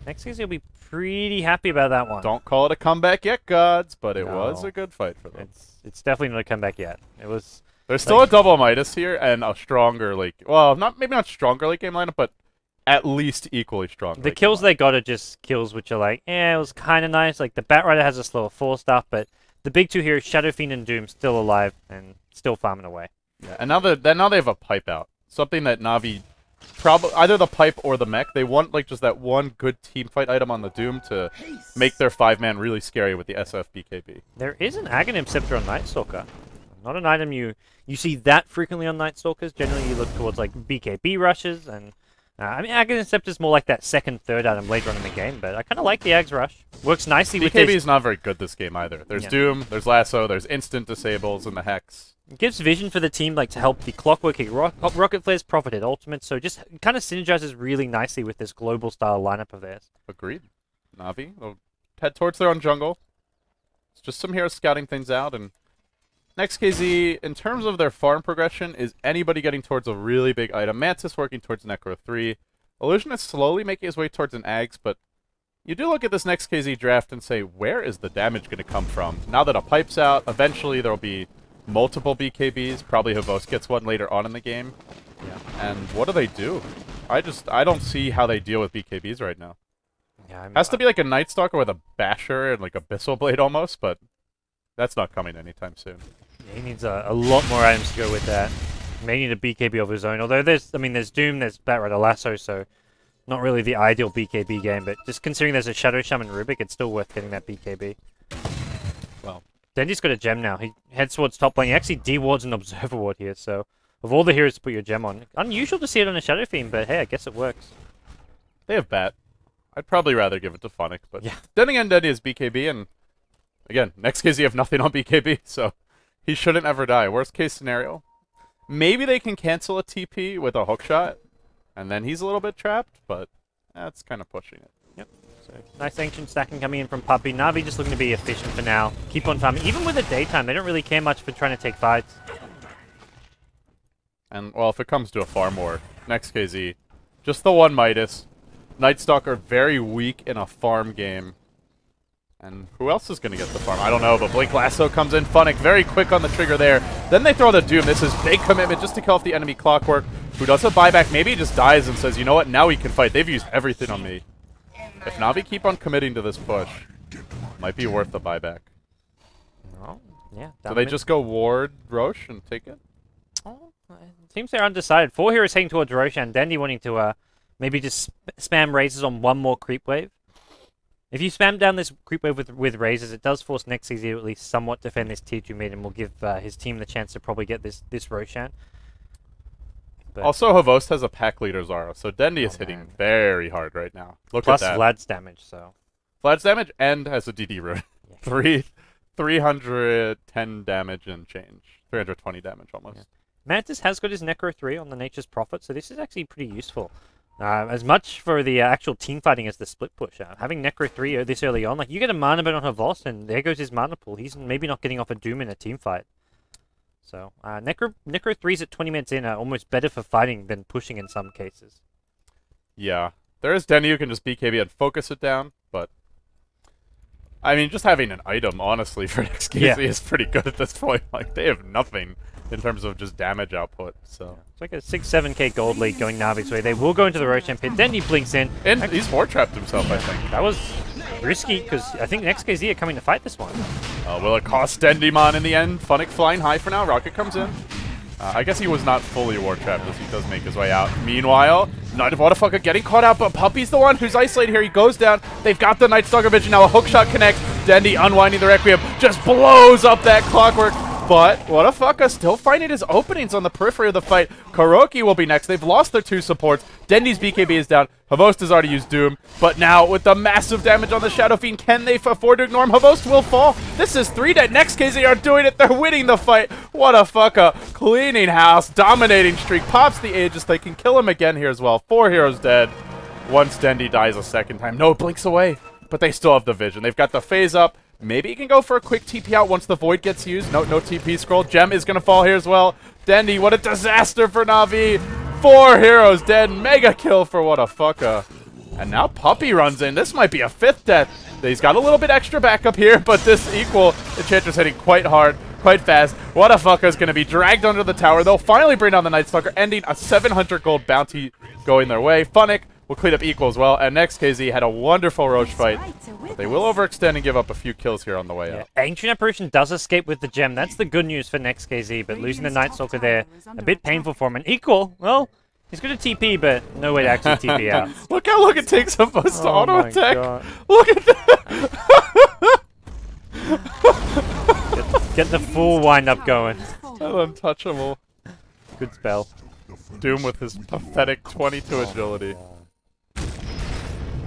Next.kz will be pretty happy about that one. Don't call it a comeback yet, gods, but it No. was a good fight for them. It's definitely not a comeback yet. It was. There's still a double Midas here and a stronger, like, well, maybe not stronger late game lineup, but at least equally strong. The kills they got are just kills which are like, it was kind of nice. Like the Batrider has a slower 4 stuff, but the big 2 heroes, Shadow Fiend and Doom, still alive and still farming away. Yeah, and now they have a pipe out. Something that Na'Vi probably either the pipe or the mech. They want like just that one good team fight item on the Doom to make their 5-man really scary with the SF BKB. There is an Aghanim Scepter on Night Stalker. Not an item you see that frequently on Night Stalkers. Generally, you look towards like BKB rushes and. I mean, Aghanim Scepter is more like that second, third item later on in the game, but I kind of like the Ags Rush. Works nicely with BKB is not very good this game either. There's Yeah. Doom, there's Lasso, there's instant disables, and the Hex. It gives vision for the team like to help the Clockwork hit Rocket Flares, Prophet hit Ultimate, so just kind of synergizes really nicely with this global style lineup of theirs. Agreed. Na'Vi will head towards their own jungle. It's just some heroes scouting things out, and Next.kz, in terms of their farm progression, is anybody getting towards a really big item. Mantis working towards Necro 3. Illusion is slowly making his way towards an Ags, but you do look at this Next.kz draft and say, where is the damage going to come from? Now that a pipe's out, eventually there will be multiple BKBs. Probably Havost gets one later on in the game. Yeah. And what do? I don't see how they deal with BKBs right now. Yeah, Has to be like a Night Stalker with a Basher and like Abyssal Blade almost, but that's not coming anytime soon. He needs a lot more items to go with that. May need a BKB of his own. Although there's Doom, there's Batrider Lasso, so not really the ideal BKB game. But just considering there's a Shadow Shaman Rubik, it's still worth getting that BKB. Well, Dendy's got a gem now. He heads towards top lane. He actually dewards an Observer Ward here. So of all the heroes to put your gem on, unusual to see it on a Shadow Fiend, but hey, I guess it works. they have Bat. I'd probably rather give it to Phonic, but Yeah. then again, Dendy is BKB, and again, Next.kz have nothing on BKB, so he shouldn't ever die. Worst case scenario, maybe they can cancel a TP with a hookshot, and then he's a little bit trapped, but that's kind of pushing it. Yep. So nice ancient stacking coming in from Puppy. Na'Vi just looking to be efficient for now. Keep on farming. Even with the daytime, they don't really care much for trying to take fights. And, well, if it comes to a farm war, Next.kz, just the one Midas. Night Stalker very weak in a farm game. And who else is going to get the farm? I don't know, but Blink Lasso comes in. Phonic very quick on the trigger there. Then they throw the Doom. This is big commitment just to kill off the enemy Clockwork, who does a buyback. Maybe he just dies and says, you know what, now we can fight. They've used everything on me. If Na'Vi keep on committing to this push, might be worth the buyback. Oh, yeah. Do they just go ward Roche and take it? Oh, seems they're undecided. 4 heroes heading towards Roshan. Dandy wanting to maybe just spam raises on one more creep wave. If you spam down this creep wave with raises, it does force Next.kz to at least somewhat defend this tier 2 mid and will give his team the chance to probably get this Roshan. But Also, Havost has a pack leader Zara, so Dendy is hitting man. very hard right now. Look plus at that. Vlad's damage, so. Vlad's damage and has a DD rune. Yeah. 310 damage and change. 320 damage almost. Yeah. Mantis has got his Necro 3 on the Nature's Prophet, so this is actually pretty useful. As much for the actual team fighting as the split push. Having Necro 3 this early on, like you get a mana bit on Havost, and there goes his mana pool. He's maybe not getting off a Doom in a team fight. So Necro 3s at 20 minutes in are almost better for fighting than pushing in some cases. Yeah. There is Denny who can just BKB and focus it down, but I mean, just having an item, honestly, for Next.kz is pretty good at this point. Like, they have nothing in terms of just damage output, so. It's like a 6-7k gold lead going Navi's way. They will go into the Roshan pit. Then he blinks in. And he's four-trapped himself, I think. That was risky, because I think Next.kz are coming to fight this one. Will it cost Dendymon in the end? Phonic flying high for now. Rocket comes in. I guess he was not fully war-trapped as he does make his way out. Meanwhile, Night of Waterfucker getting caught out, but Puppy's the one who's isolated here. He goes down. They've got the Night Stalker vision now. A hookshot connects. Dendy unwinding the Requiem. Just blows up that Clockwork. But Waterfucker still finding his openings on the periphery of the fight. Kuroki will be next. They've lost their 2 supports. Dendy's BKB is down. Havost has already used Doom. But now, with the massive damage on the Shadow Fiend, can they afford to ignore him? Havost will fall. This is 3 dead. Next.kz are doing it. They're winning the fight. Waterfucker cleaning house. Dominating streak. Pops the Aegis. They can kill him again here as well. 4 heroes dead. Once Dendy dies a second time. No, it blinks away. But they still have the vision. They've got the phase up. Maybe he can go for a quick TP out once the Void gets used. No TP scroll. Gem is going to fall here as well. Dendy, what a disaster for Na'Vi. 4 heroes dead. Mega kill for What a Fucka. And now Puppey runs in. This might be a 5th death. He's got a little bit extra backup here, but this equal. Enchantress hitting quite hard, quite fast. What a Fucka is going to be dragged under the tower. They'll finally bring down the Night Stalker, ending a 700 gold bounty going their way. Funnick will clean up equal as well, and Next.kz had a wonderful Roche fight. But they will overextend and give up a few kills here on the way out. Ancient Apparition does escape with the gem. That's the good news for Next.kz, but losing the Night Stalker there, a bit painful for him. And equal, well, he's going to TP, but no way to actually TP out. Look how long it takes of us to auto-attack. God. Look at that. Get the full wind-up going. Untouchable. Good spell. Doom with his pathetic 22 agility.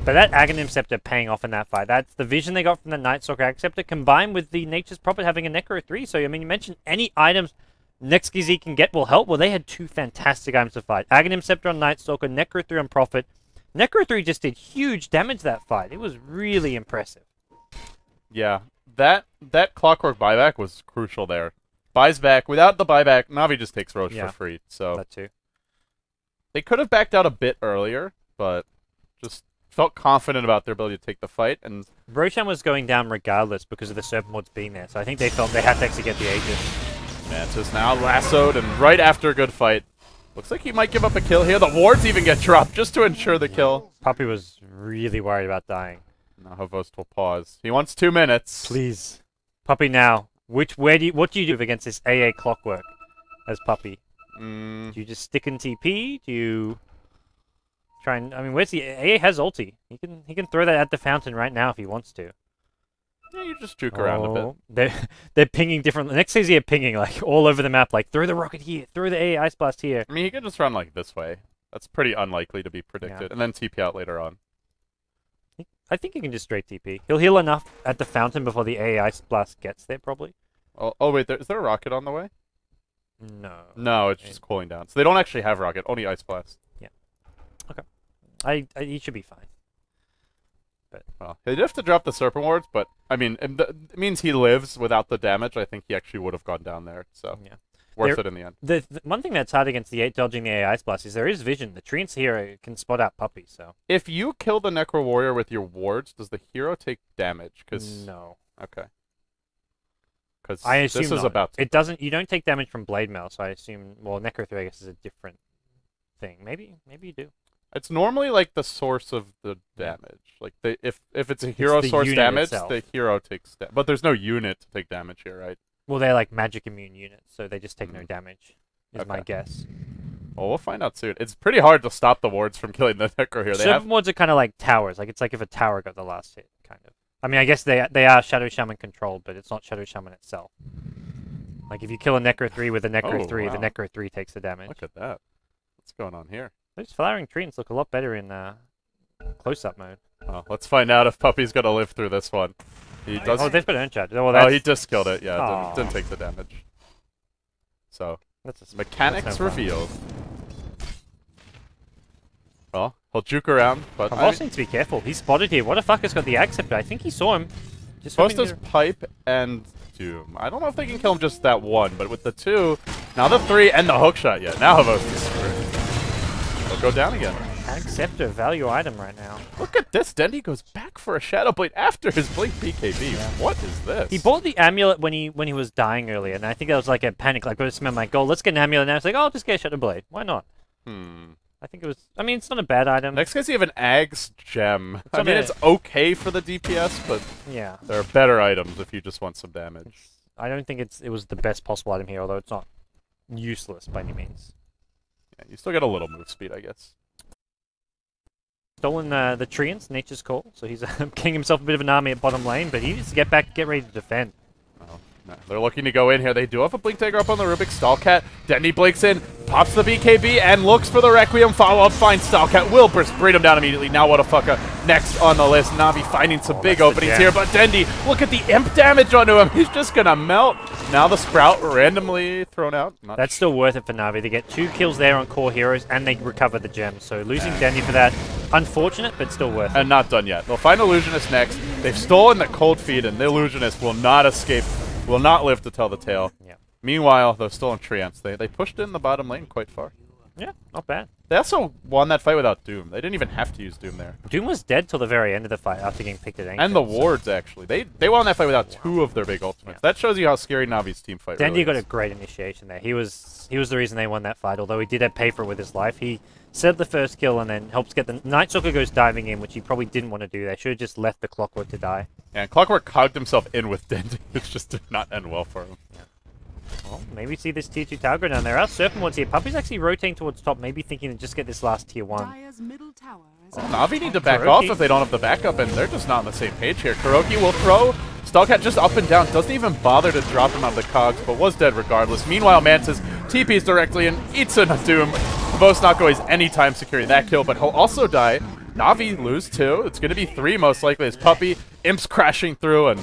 But that Aghanim Scepter paying off in that fight. That's the vision they got from the Night Stalker Ag Scepter combined with the Nature's Prophet having a Necro 3. So, I mean, you mentioned any items Next.kz can get will help. Well, they had 2 fantastic items to fight. Aghanim Scepter on Night Stalker, Necro 3 on Prophet. Necro 3 just did huge damage that fight. It was really impressive. Yeah, that Clockwork buyback was crucial there. Buys back. Without the buyback, Na'Vi just takes Roche for free. So that too. They could have backed out a bit earlier, but just felt confident about their ability to take the fight. And Roshan was going down regardless because of the Serpent Wards being there. So I think they felt they had to actually get the Aegis. Mantis now lassoed, and right after a good fight. Looks like he might give up a kill here. The wards even get dropped just to ensure the kill. Puppey was really worried about dying. Now Havost will pause. He wants 2 minutes. Please. Puppey now. What do you do against this AA Clockwork as Puppey? Do you just stick in TP? Do you try and... I mean, where's the... AA has ulti. He can throw that at the fountain right now if he wants to. Yeah, you just juke around a bit. They're pinging different... Next.kz are pinging, like, all over the map. Like, throw the rocket here. Throw the AA Ice Blast here. I mean, he could just run, like, this way. That's pretty unlikely to be predicted. Yeah. And then TP out later on. I think he can just straight TP. He'll heal enough at the fountain before the AA Ice Blast gets there, probably. Oh wait, is there a rocket on the way? No. No, it's just cooling down. So they don't actually have rocket, only Ice Blast. Yeah. Okay. He should be fine. But well, he'd have to drop the Serpent Wards, but I mean, it means he lives without the damage. I think he actually would have gone down there. So yeah, worth it in the end. The one thing that's hard against the dodging the AI Ice Blast is there is vision. The treants here can spot out Puppey. So if you kill the Necro Warrior with your wards, does the hero take damage? Cause no. Okay. Because I assume this is not. about to... It doesn't. You don't take damage from Blade Mail, so I assume. Well, Necro 3 I guess is a different thing. Maybe you do. It's normally like the source of the damage. Like if it's a hero source damage, itself. the hero takes damage. But there's no unit to take damage here, right? Well, they're like magic immune units, so they just take no damage. Is my guess. Well, we'll find out soon. It's pretty hard to stop the wards from killing the Necro here. Serpent wards are kind of like towers. Like it's like if a tower got the last hit, kind of. I mean, I guess they are Shadow Shaman controlled, but it's not Shadow Shaman itself. Like if you kill a Necro 3 with a Necro 3, wow. the Necro 3 takes the damage. Look at that. What's going on here? Those flowering treants look a lot better in close-up mode. Oh, let's find out if Puppey's gonna live through this one. He does. Oh, they've got Urn Charge. Oh, he just killed it. Yeah, didn't take the damage. So that's mechanics revealed. Well, he'll juke around, but Pavos needs to be careful. He's spotted here. What the fuck has got the Ag Scepter? I think he saw him. Just Post does Pipe and Doom. I don't know if they can kill him just that one, but with the 2, now the 3 and the hookshot yet. Now Havos is screwed. He'll go down again. Ag Scepter, value item right now. Look at this. Dendy goes back for a Shadow Blade after his Blink BKB. Yeah. What is this? He bought the amulet when he was dying earlier, and I think that was like a panic. Like, I just spent my gold. Let's get an amulet now. It's like, oh, I'll just get a Shadow Blade. Why not? I think it was... I mean, it's not a bad item. Next.kz you have an Ag's Gem. I mean, it's okay for the DPS, but yeah, there are better items if you just want some damage. I don't think it was the best possible item here, although it's not useless by any means. Yeah, you still get a little move speed, I guess. Stolen the Treants, Nature's Call, so he's getting himself a bit of an army at bottom lane, but he needs to get back, get ready to defend. No, they're looking to go in here. They do have a Blink Dagger up on the Rubik. Stallcat. Dendy blinks in, pops the BKB, and looks for the Requiem follow-up. Finds Stallcat. Will bring him down immediately. Now What a Fucka next on the list. Na'Vi finding some big openings here, but Dendy, look at the imp damage onto him. He's just going to melt. Now the Sprout randomly thrown out. That's still worth it for Na'Vi. They get 2 kills there on core heroes, and they recover the gems. So losing Dendy for that Unfortunate, but still worth it. And not done yet. They'll find Illusionist next. They've stolen the Cold Feed, and the Illusionist will not escape, will not live to tell the tale. Yeah. Meanwhile, those stolen Treants, they pushed in the bottom lane quite far. Yeah, not bad. They also won that fight without Doom. They didn't even have to use Doom there. Doom was dead till the very end of the fight after getting picked at Ancient. And the wards, actually. They won that fight without two of their big ultimates. Yeah. That shows you how scary Navi's team fight Dandy really got is. a great initiation there. He was the reason they won that fight, although he did have pay for it with his life. He set up the first kill and then helps get the... Night Stalker goes diving in, which he probably didn't want to do. They should have just left the Clockwork to die. And Clockwork cogged himself in with Dandy. It just did not end well for him. Yeah. Well, maybe see this tier 2 tower go down. There are Serpent Wards here. Puppy's actually rotating towards top, maybe thinking to just get this last tier 1. Dire's middle tower is Well, under Na'Vi need to back Kuroki. off if they don't have the backup, and they're just not on the same page here. Kuroki will throw. Skullcat just up and down. Doesn't even bother to drop him out of the cogs, but was dead regardless. Meanwhile, Mantis TPs directly and eats a Doom. Vos not going anytime securing that kill, but he'll also die. Na'Vi lose 2. It's going to be 3 most likely as Puppy. Imps crashing through, and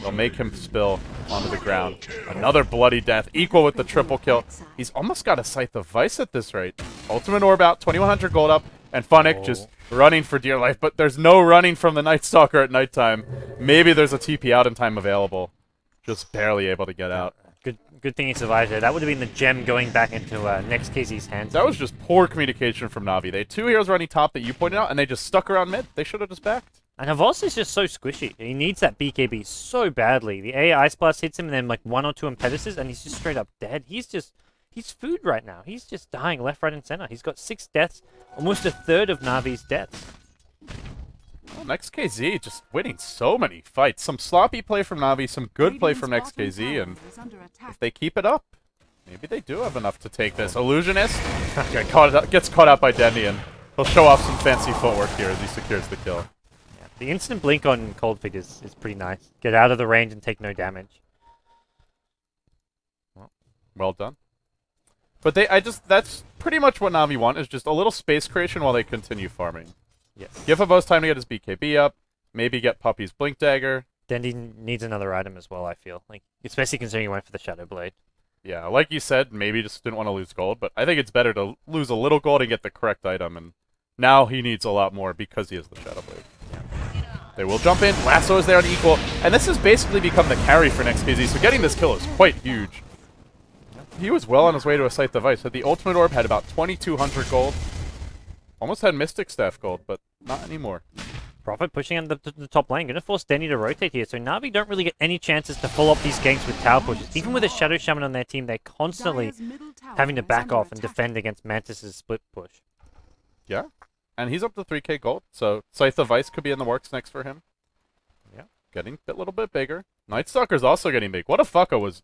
they'll make him spill onto the ground. Another bloody death, equal with the triple kill. He's almost got a Scythe of Vice at this rate. Ultimate Orb out, 2100 gold up, and Funnick just running for dear life, but there's no running from the Night Stalker at nighttime. Maybe there's a TP out in time available. Just barely able to get out. Good thing he survived there. That would have been the gem going back into Next.kz's hands. That was just poor communication from Na'Vi. They had 2 heroes running top that you pointed out, and they just stuck around mid. They should have just backed. And Havos is just so squishy. He needs that BKB so badly. The A Ice Blast hits him and then like 1 or 2 impetuses and he's just straight up dead. He's food right now. He's just dying left, right, and center. He's got 6 deaths, almost a third of Navi's deaths. Well, Next.kz just winning so many fights. Some sloppy play from Na'Vi, some good play from Next.kz, and if they keep it up, maybe they do have enough to take this. Illusionist gets caught out by Dendy, and he'll show off some fancy footwork here as he secures the kill. Yeah. The instant blink on Cold Feet is pretty nice. Get out of the range and take no damage. Well done. But that's pretty much what Na'Vi want, is just a little space creation while they continue farming. Yes. Give Havos time to get his BKB up, maybe get Puppy's Blink Dagger. Dendy needs another item as well, I feel. Like, especially considering he went for the Shadow Blade. Yeah, like you said, maybe just didn't want to lose gold, but I think it's better to lose a little gold and get the correct item, and now he needs a lot more because he has the Shadow Blade. Yeah. They will jump in, Lasso is there on equal, and this has basically become the carry for Next.kz, so getting this kill is quite huge. He was well on his way to a Scythe of Ice. Had the Ultimate Orb, had about 2,200 gold. Almost had Mystic Staff gold, but not anymore. Prophet pushing on the top lane. Going to force Denny to rotate here. So Na'Vi don't really get any chances to follow up these ganks with tower pushes. Even with a Shadow Shaman on their team, they're constantly having to back off and defend against Mantis' split push. Yeah. And he's up to 3k gold, so Scythe of Ice could be in the works next for him. Yeah. Getting a little bit bigger. Night Stalker's also getting big. What a fucker was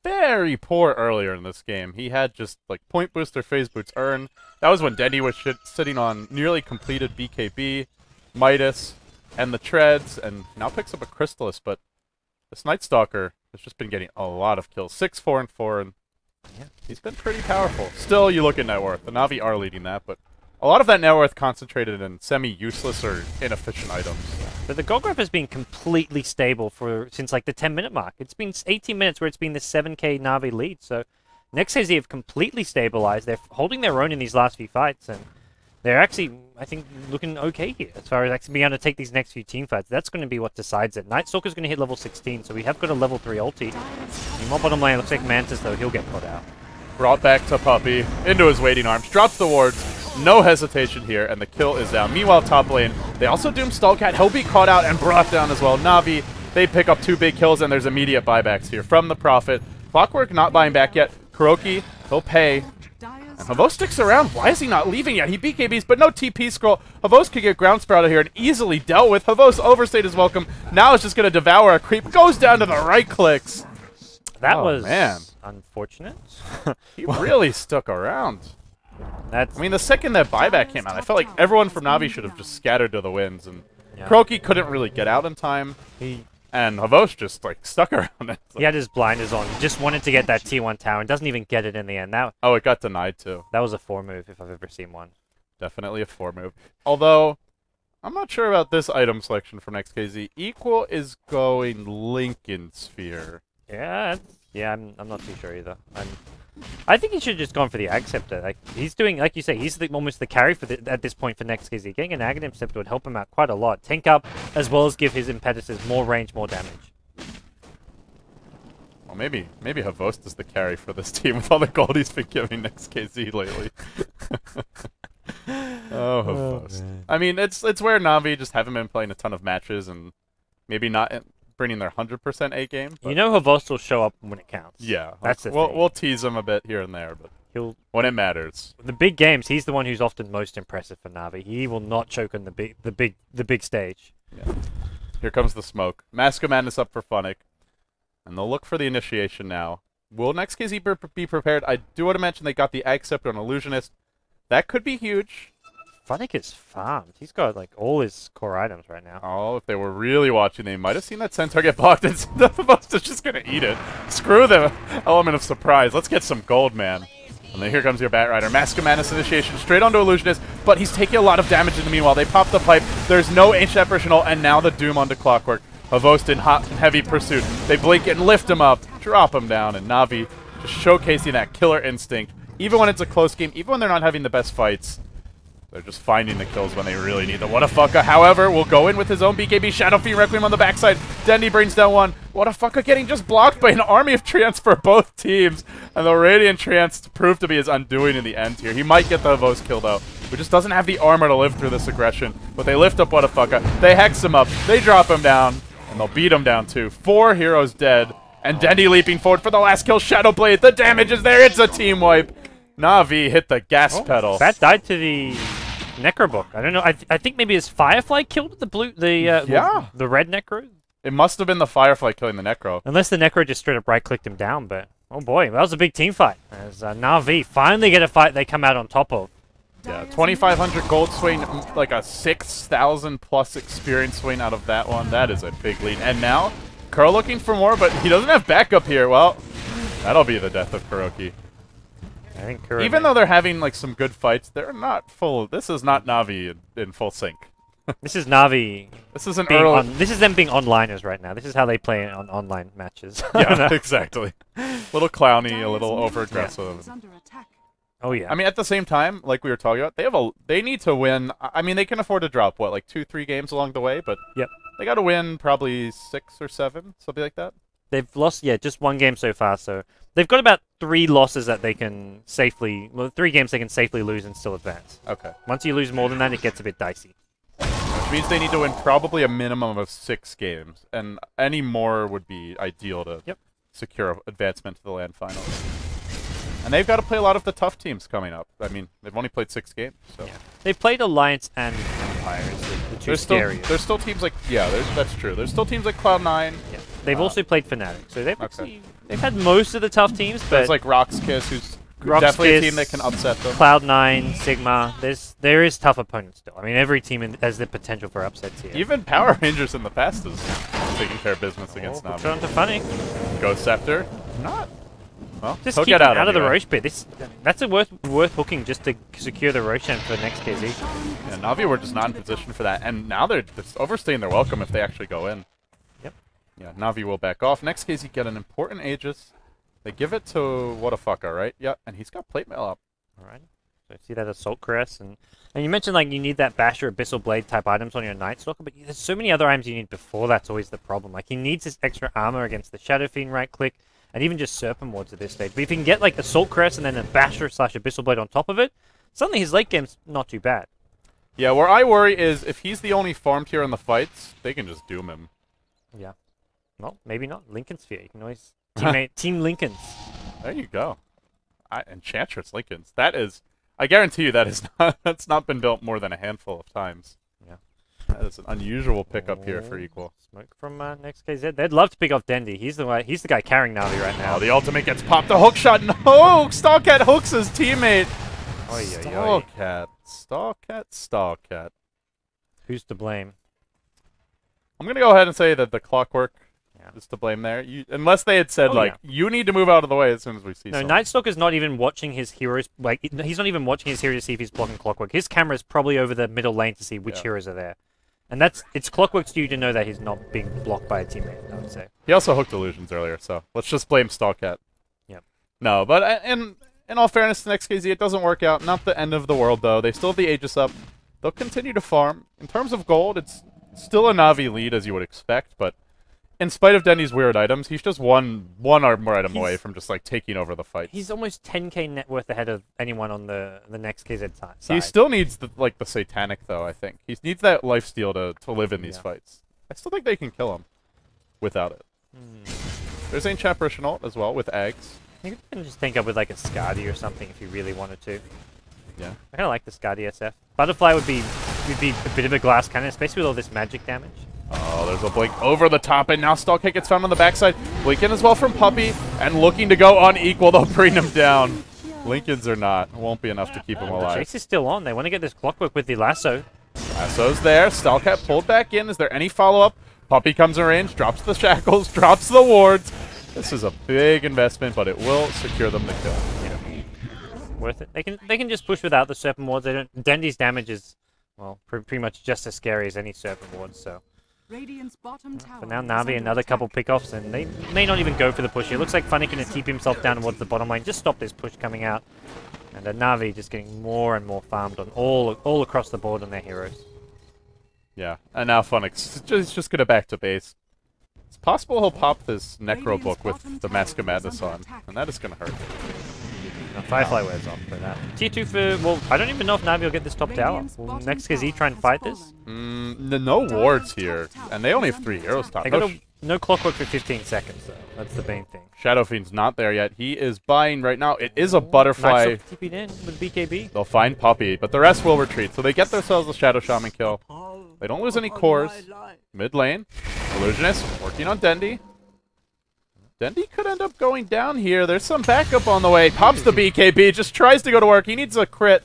very poor earlier in this game. He had just like Point Booster, Phase Boots, Earn. That was when Dendy was sitting on nearly completed BKB, Midas, and the Treads, and now picks up a Crystallis, but this Night Stalker has just been getting a lot of kills. 6, 4, and 4, and yeah, he's been pretty powerful. Still, you look at net worth. The Na'Vi are leading that, but a lot of that net worth concentrated in semi-useless or inefficient items. But the gold graph has been completely stable since like the 10-minute mark. It's been 18 minutes where it's been the 7k Na'Vi lead. So Next.kz have completely stabilized. They're holding their own in these last few fights, and they're actually, I think, looking okay here as far as actually being able to take these next few team fights. That's going to be what decides it. Night Stalker's going to hit level 16, so we have got a level 3 ulti. Meanwhile, bottom lane looks like Mantis, though. He'll get caught out. Brought back to Puppy, into his waiting arms, drops the wards, no hesitation here, and the kill is down. Meanwhile, top lane, they also doom Skullcat. He'll be caught out and brought down as well. Na'Vi, they pick up 2 big kills, and there's immediate buybacks here from the Prophet. Clockwork not buying back yet. Kuroki, he'll pay. And Havos sticks around. Why is he not leaving yet? He BKBs, but no TP scroll. Havos could get Ground Sprout out here and easily dealt with. Havos overstayed his welcome. Now it's just going to devour a creep. Goes down to the right clicks. That Oh, was man. unfortunate. He really stuck around. I That's mean, the second that buyback came out, I felt like everyone from Na'Vi should have just scattered to the winds. And yeah. Kuroki couldn't really get out in time. And Havos just, like, stuck around it. He had his blinders on. Just wanted to get that T1 tower and doesn't even get it in the end. Oh, it got denied, too. That was a 4 move if I've ever seen one. Definitely a 4 move. Although, I'm not sure about this item selection for Next.kz. Equal is going Lincoln Sphere. Yeah, Yeah, I'm not too sure either. I think he should have just gone for the Ag Scepter. Like he's doing, like you say, he's almost the carry for at this point for Next.kz. Getting an Ag Scepter would help him out quite a lot. Tank up as well as give his Impetuses more range, more damage. Well, maybe Havost is the carry for this team with all the gold he's been giving Next.kz lately. Oh, Havost. I mean, it's where Navi just haven't been playing a ton of matches and maybe not bringing their 100% A game. You know Havost will show up when it counts. Yeah, that's the thing. We'll tease him a bit here and there, but when it matters. The big games, he's the one who's often most impressive for Navi. He will not choke on the big stage. Yeah. Here comes the smoke. Mask of Madness up for Funnick. And they'll look for the initiation now. Will Next.kz be prepared? I do want to mention they got the Ag Scepter on Illusionist. That could be huge. Funnick is farmed. He's got like all his core items right now. Oh, if they were really watching, they might have seen that Centaur get blocked and Havost is just going to eat it. Screw the element of surprise. Let's get some gold, man. And then here comes your Bat Rider. Mask of Madness initiation straight onto Illusionist, but he's taking a lot of damage in the meanwhile. They pop the pipe. There's no Ancient Apparition ult, and now the Doom onto Clockwork. Havost in hot and heavy pursuit. They blink and lift him up, drop him down, and Navi just showcasing that killer instinct. Even when it's a close game, even when they're not having the best fights, they're just finding the kills when they really need them. Whatafaka, however, will go in with his own BKB Shadow Fiend Requiem on the backside. Dendy brings down one. Whatafaka getting just blocked by an army of Treants for both teams. And the Radiant Treants proved to be his undoing in the end here. He might get the Havost kill though, who just doesn't have the armor to live through this aggression. But they lift up Whatafaka. They hex him up. They drop him down. And they'll beat him down too. 4 heroes dead. And Dendy leaping forward for the last kill. Shadow Blade. The damage is there. It's a team wipe. Navi hit the gas pedal. Bat died to the Necrobook. I don't know. I think maybe his Firefly killed the red Necro. It must have been the Firefly killing the Necro. Unless the Necro just straight up right-clicked him down. But oh boy, that was a big team fight. As Navi finally get a fight they come out on top of. Yeah, 2,500 gold swing, like a 6,000 plus experience swing out of that one. That is a big lead. And now, Kuro looking for more, but he doesn't have backup here. Well, that'll be the death of Kuroki. I think Kuro even though they're having like some good fights, they're not full. This is not Navi in full sync. This is Navi. This is this is them being onliners right now. This is how they play on online matches. Yeah, exactly. Little clowny, a little over aggressive. Yeah. Oh yeah. I mean, at the same time, like we were talking about, they need to win. I mean, they can afford to drop what, like 2-3 games along the way, but yep, they got to win probably 6 or 7, something like that. They've lost, just 1 game so far, so they've got about 3 losses that they can safely, 3 games they can safely lose and still advance. Okay. Once you lose more than that, it gets a bit dicey. Which means they need to win probably a minimum of 6 games, and any more would be ideal to secure advancement to the LAN finals. And they've got to play a lot of the tough teams coming up. I mean, they've only played 6 games, so. Yeah. They've played Alliance and Empire, the two scariest. There's still teams like, that's true. There's still teams like Cloud9. Yeah. They've also played Fnatic, so they've had most of the tough teams, but there's like Rock's Kiss, who's definitely a team that can upset them. Cloud9, Sigma, there is tough opponents still. I mean, every team has the potential for upsets here. Even Power Rangers in the past is taking care of business against Navi. Trying to Funny. Ghost Scepter, not. Well, just he'll keep get out of anyway. the Roche pit. That's a worth hooking just to secure the Roshan for Next.kz. Yeah, Navi were just not in position for that, and now they're just overstaying their welcome if they actually go in. Yep. Yeah, Navi will back off. Next.kz get an important Aegis. They give it to Whatafaka, right? Yeah, and he's got plate mail up. Alright. So see that Assault Caress, and you mentioned like you need that Basher Abyssal Blade type items on your Night Stalker, but there's so many other items you need before that's always the problem. Like he needs this extra armor against the Shadow Fiend right click, and even just Serpent Wards at this stage. But if he can get like Assault Caress and then a Basher / Abyssal Blade on top of it, suddenly his late game's not too bad. Yeah, where I worry is if he's the only farm tier in the fights, they can just doom him. Yeah. Well, maybe not. Lincoln Sphere. You can always Team Lincolns. There you go. Enchantress Lincolns. That is, I guarantee you that's not been built more than a handful of times. Yeah. That is an unusual pickup here for Equal. Smoke from Next.kz. They'd love to pick off Dendy. He's the guy carrying Navi right now. Oh, the ultimate gets popped. The hook shot. No! Stallcat hooks his teammate. Stallcat. Who's to blame? I'm going to go ahead and say that the Clockwork is to blame there. Unless they had said, you need to move out of the way as soon as we see something. No, Night Stalker's not even watching his heroes. Like, he's not even watching his hero to see if he's blocking Clockwork. His camera's probably over the middle lane to see which heroes are there. And it's clockwork to you to know that he's not being blocked by a teammate, I would say. He also hooked illusions earlier, so let's just blame Stallcat. Yep. No, but in all fairness to Next.kz, it doesn't work out. Not the end of the world, though. They still have the Aegis up. They'll continue to farm. In terms of gold, it's still a Na'Vi lead, as you would expect, but in spite of Dendy's weird items, he's just one armor item away from just, like, taking over the fight. He's almost 10k net worth ahead of anyone on the Next.kz side. He still needs, the Satanic, though, I think. He needs that lifesteal to live in these fights. I still think they can kill him without it. There's Ancient Apparition ult as well, with eggs. You can just think up with, like, a Skadi or something if you really wanted to. Yeah. I kind of like the Skadi SF. Butterfly would be a bit of a glass cannon, especially with all this magic damage. Oh, there's a blink over the top, and now Stallcat gets found on the backside. Blinken as well from Puppey, and looking to go unequal. They'll bring him down. Blinkens or not, won't be enough to keep him The alive. chase is still on. They want to get this clockwork with the lasso. Lasso's there. Stallcat pulled back in. Is there any follow-up? Puppey comes in range, drops the shackles, drops the wards. This is a big investment, but it will secure them the kill. Yeah. Worth it. They can just push without the Serpent wards. They don't. Dendy's damage is, well, pretty much just as scary as any Serpent wards, so... Radiant's bottom tower For now, is Na'Vi under another attack. couple pickoffs, and they may not even go for the push. It looks like Funny going to keep himself down towards the bottom lane, just stop this push coming out. And Na'Vi just getting more and more farmed on all across the board on their heroes. Yeah, and now Funix is just going to back to base. It's possible he'll pop this Necro book with the Mask of Madness on, and that is going to hurt. No, Firefly wears off for that. Tier 2 for... Well, I don't even know if Na'Vi will get this top tower. Will Next.kz try and fight this? No wards here, and they only have 3 heroes top. They got no clockwork for 15 seconds, though. That's the main thing. Shadow Fiend's not there yet. He is buying right now. It is a Butterfly. Nice TP'd in with BKB. They'll find Puppey, but the rest will retreat. So they get themselves a Shadow Shaman kill. They don't lose any cores. Mid lane, Illusionist working on Dendy. Dendy could end up going down here. There's some backup on the way. Pops the BKB, just tries to go to work. He needs a crit.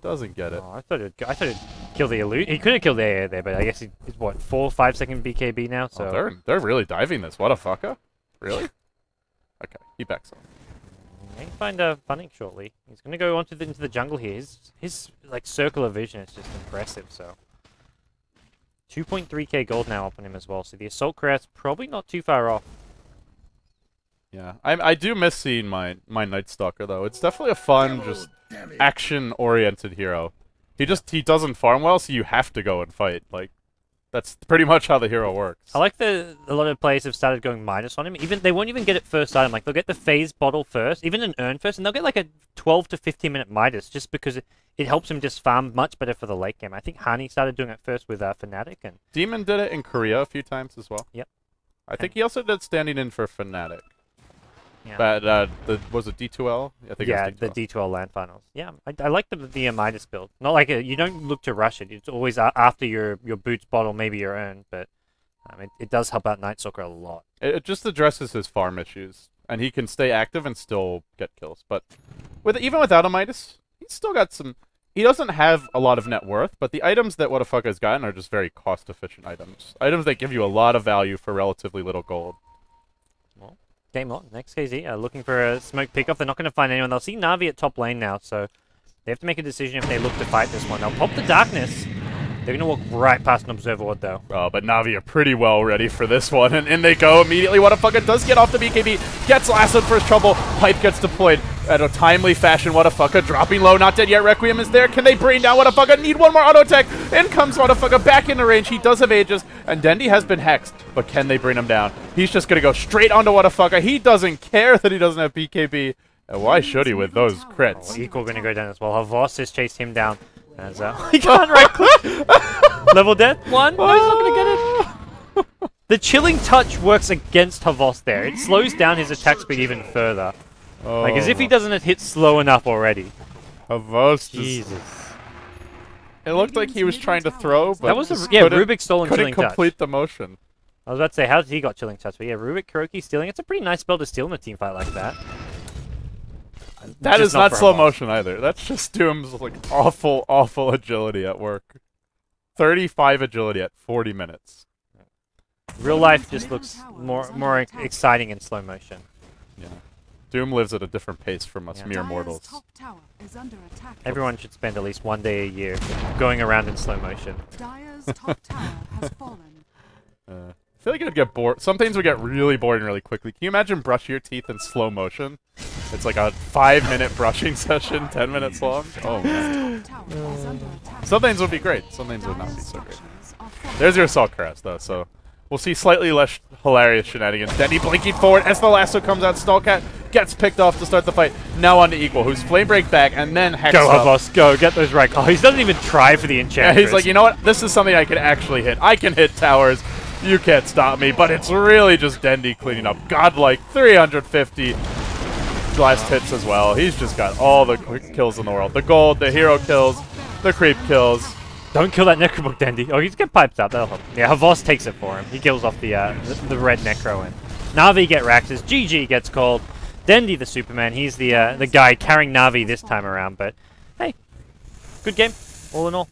Doesn't get it. Oh, I thought it'd kill the illusion. He could have killed the AA there, but I guess he's what, 4 or 5 second BKB now. So Oh, they're really diving this. What a fucker. Really? Okay, he backs up. He can find Funnick shortly. He's gonna go into the jungle here. His like circular vision is just impressive. So 2.3k gold now up on him as well. So the assault craft's probably not too far off. Yeah, I do miss seeing my Night Stalker though. It's definitely a fun, just action-oriented hero. He doesn't farm well, so you have to go and fight. Like, that's pretty much how the hero works. I like a lot of players have started going minus on him. Even they won't even get it first item. Like they'll get the phase bottle first, even an urn first, and they'll get like a 12 to 15 minute Midas just because it helps him just farm much better for the late game. I think Hani started doing it first with Fnatic, and Demon did it in Korea a few times as well. Yep. I think he also did standing in for Fnatic. yeah, But was it D2L? I think yeah, it was D2L. the D12 land finals. Yeah, I like the Midas build. Not like you don't look to rush it. It's always after your boots bottle, maybe your urn, but it does help out Nightstalker a lot. It just addresses his farm issues, and he can stay active and still get kills. But even without a Midas, he's still got some... He doesn't have a lot of net worth, but the items that What the Fuck has gotten are just very cost-efficient items. Items that give you a lot of value for relatively little gold. Well, game on. Next.kz looking for a smoke pickoff. They're not going to find anyone. They'll see Na'Vi at top lane now, so they have to make a decision if they look to fight this one. They'll pop the darkness. They're going to walk right past an Observer Ward, though. Oh, but Na'Vi are pretty well ready for this one, and in they go immediately. What the Fuck does get off the BKB, gets lassoed for his trouble. Pipe gets deployed at a timely fashion. What the Fuck dropping low, not dead yet. Requiem is there. Can they bring down What the Fuck? Need one more auto attack. In comes What the Fuck back into range. He does have Aegis, and Dendy has been hexed, but can they bring him down? He's just going to go straight onto What the Fuck. He doesn't care that he doesn't have BKB. And why should he with those crits? Oh, Equal going to go down as well. Havos has chased him down. As he can't right click. Level death. One. No, he's not going to get it. The chilling touch works against Havos there. It slows down his attack speed even further. Oh. Like as if he doesn't hit slow enough already. Havos Jesus. It looked like he was trying to throw, but That was Rubik stolen couldn't chilling touch. complete the motion. I was about to say, how did he got chilling touch? But yeah, Rubik Kuroki stealing. It's a pretty nice spell to steal in a team fight like that. That Just is not for slow Havos. motion either. That's just Doom's like awful, awful agility at work. 35 agility at 40 minutes. Real life just looks more exciting in slow motion. Yeah. Doom lives at a different pace from us Yeah. mere Dire's mortals. top tower is under attack. Everyone should spend at least one day a year going around in slow motion. Dire's top tower has fallen. I feel like it would get bored. Some things would get really boring really quickly. Can you imagine brushing your teeth in slow motion? It's like a 5-minute brushing session, 10 minutes long. Oh man. Some things would be great. Some things would not be so great. There's your assault caress though, so we'll see slightly less hilarious shenanigans. Dendy blinking forward as the lasso comes out. Stallcat gets picked off to start the fight. Now on to Equal, who's flame break back and then hex Go, up. Havos, go. Get those right. Oh, he doesn't even try for the Enchantress. Yeah, he's like, you know what? This is something I can actually hit. I can hit towers. You can't stop me. But it's really just Dendy cleaning up. Godlike 350 blast hits as well. He's just got all the kills in the world. The gold, the hero kills, the creep kills. Don't kill that Necrobook, Dendy. Oh, he's get piped out. That'll help. Yeah, Havos takes it for him. He kills off the red Necro and Na'Vi get Raxes. GG gets called. Dendy the Superman. He's the guy carrying Na'Vi this time around. But hey, good game all in all.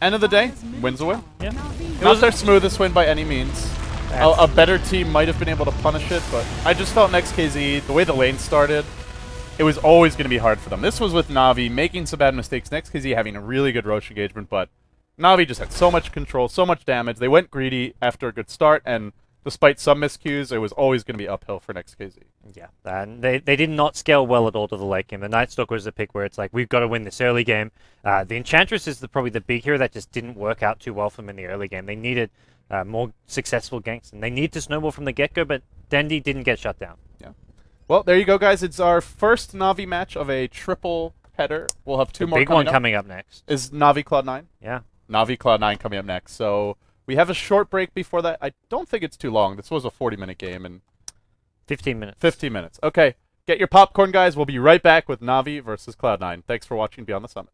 End of the day, wins a win. Yeah. It was their smoothest win by any means. A better team might have been able to punish it, but I just felt Next.kz, the way the lane started, it was always going to be hard for them. This was with Na'Vi making some bad mistakes, Next.kz having a really good Roche engagement, but Na'Vi just had so much control, so much damage. They went greedy after a good start, and despite some miscues, it was always going to be uphill for Next.kz. Yeah, and they did not scale well at all to the late game. The Night Stalker was a pick where it's like, we've got to win this early game. The Enchantress is probably the big hero that just didn't work out too well for them in the early game. They needed more successful ganks, and they need to snowball from the get-go, but Dendy didn't get shut down. Yeah. Well, there you go, guys. It's our first Na'Vi match of a triple header. We'll have two more big one coming up next. Is Na'Vi Cloud9? Yeah. Na'Vi Cloud9 coming up next. So we have a short break before that. I don't think it's too long. This was a 40-minute game. And 15 minutes. 15 minutes. Okay. Get your popcorn, guys. We'll be right back with Na'Vi versus Cloud9. Thanks for watching Beyond the Summit.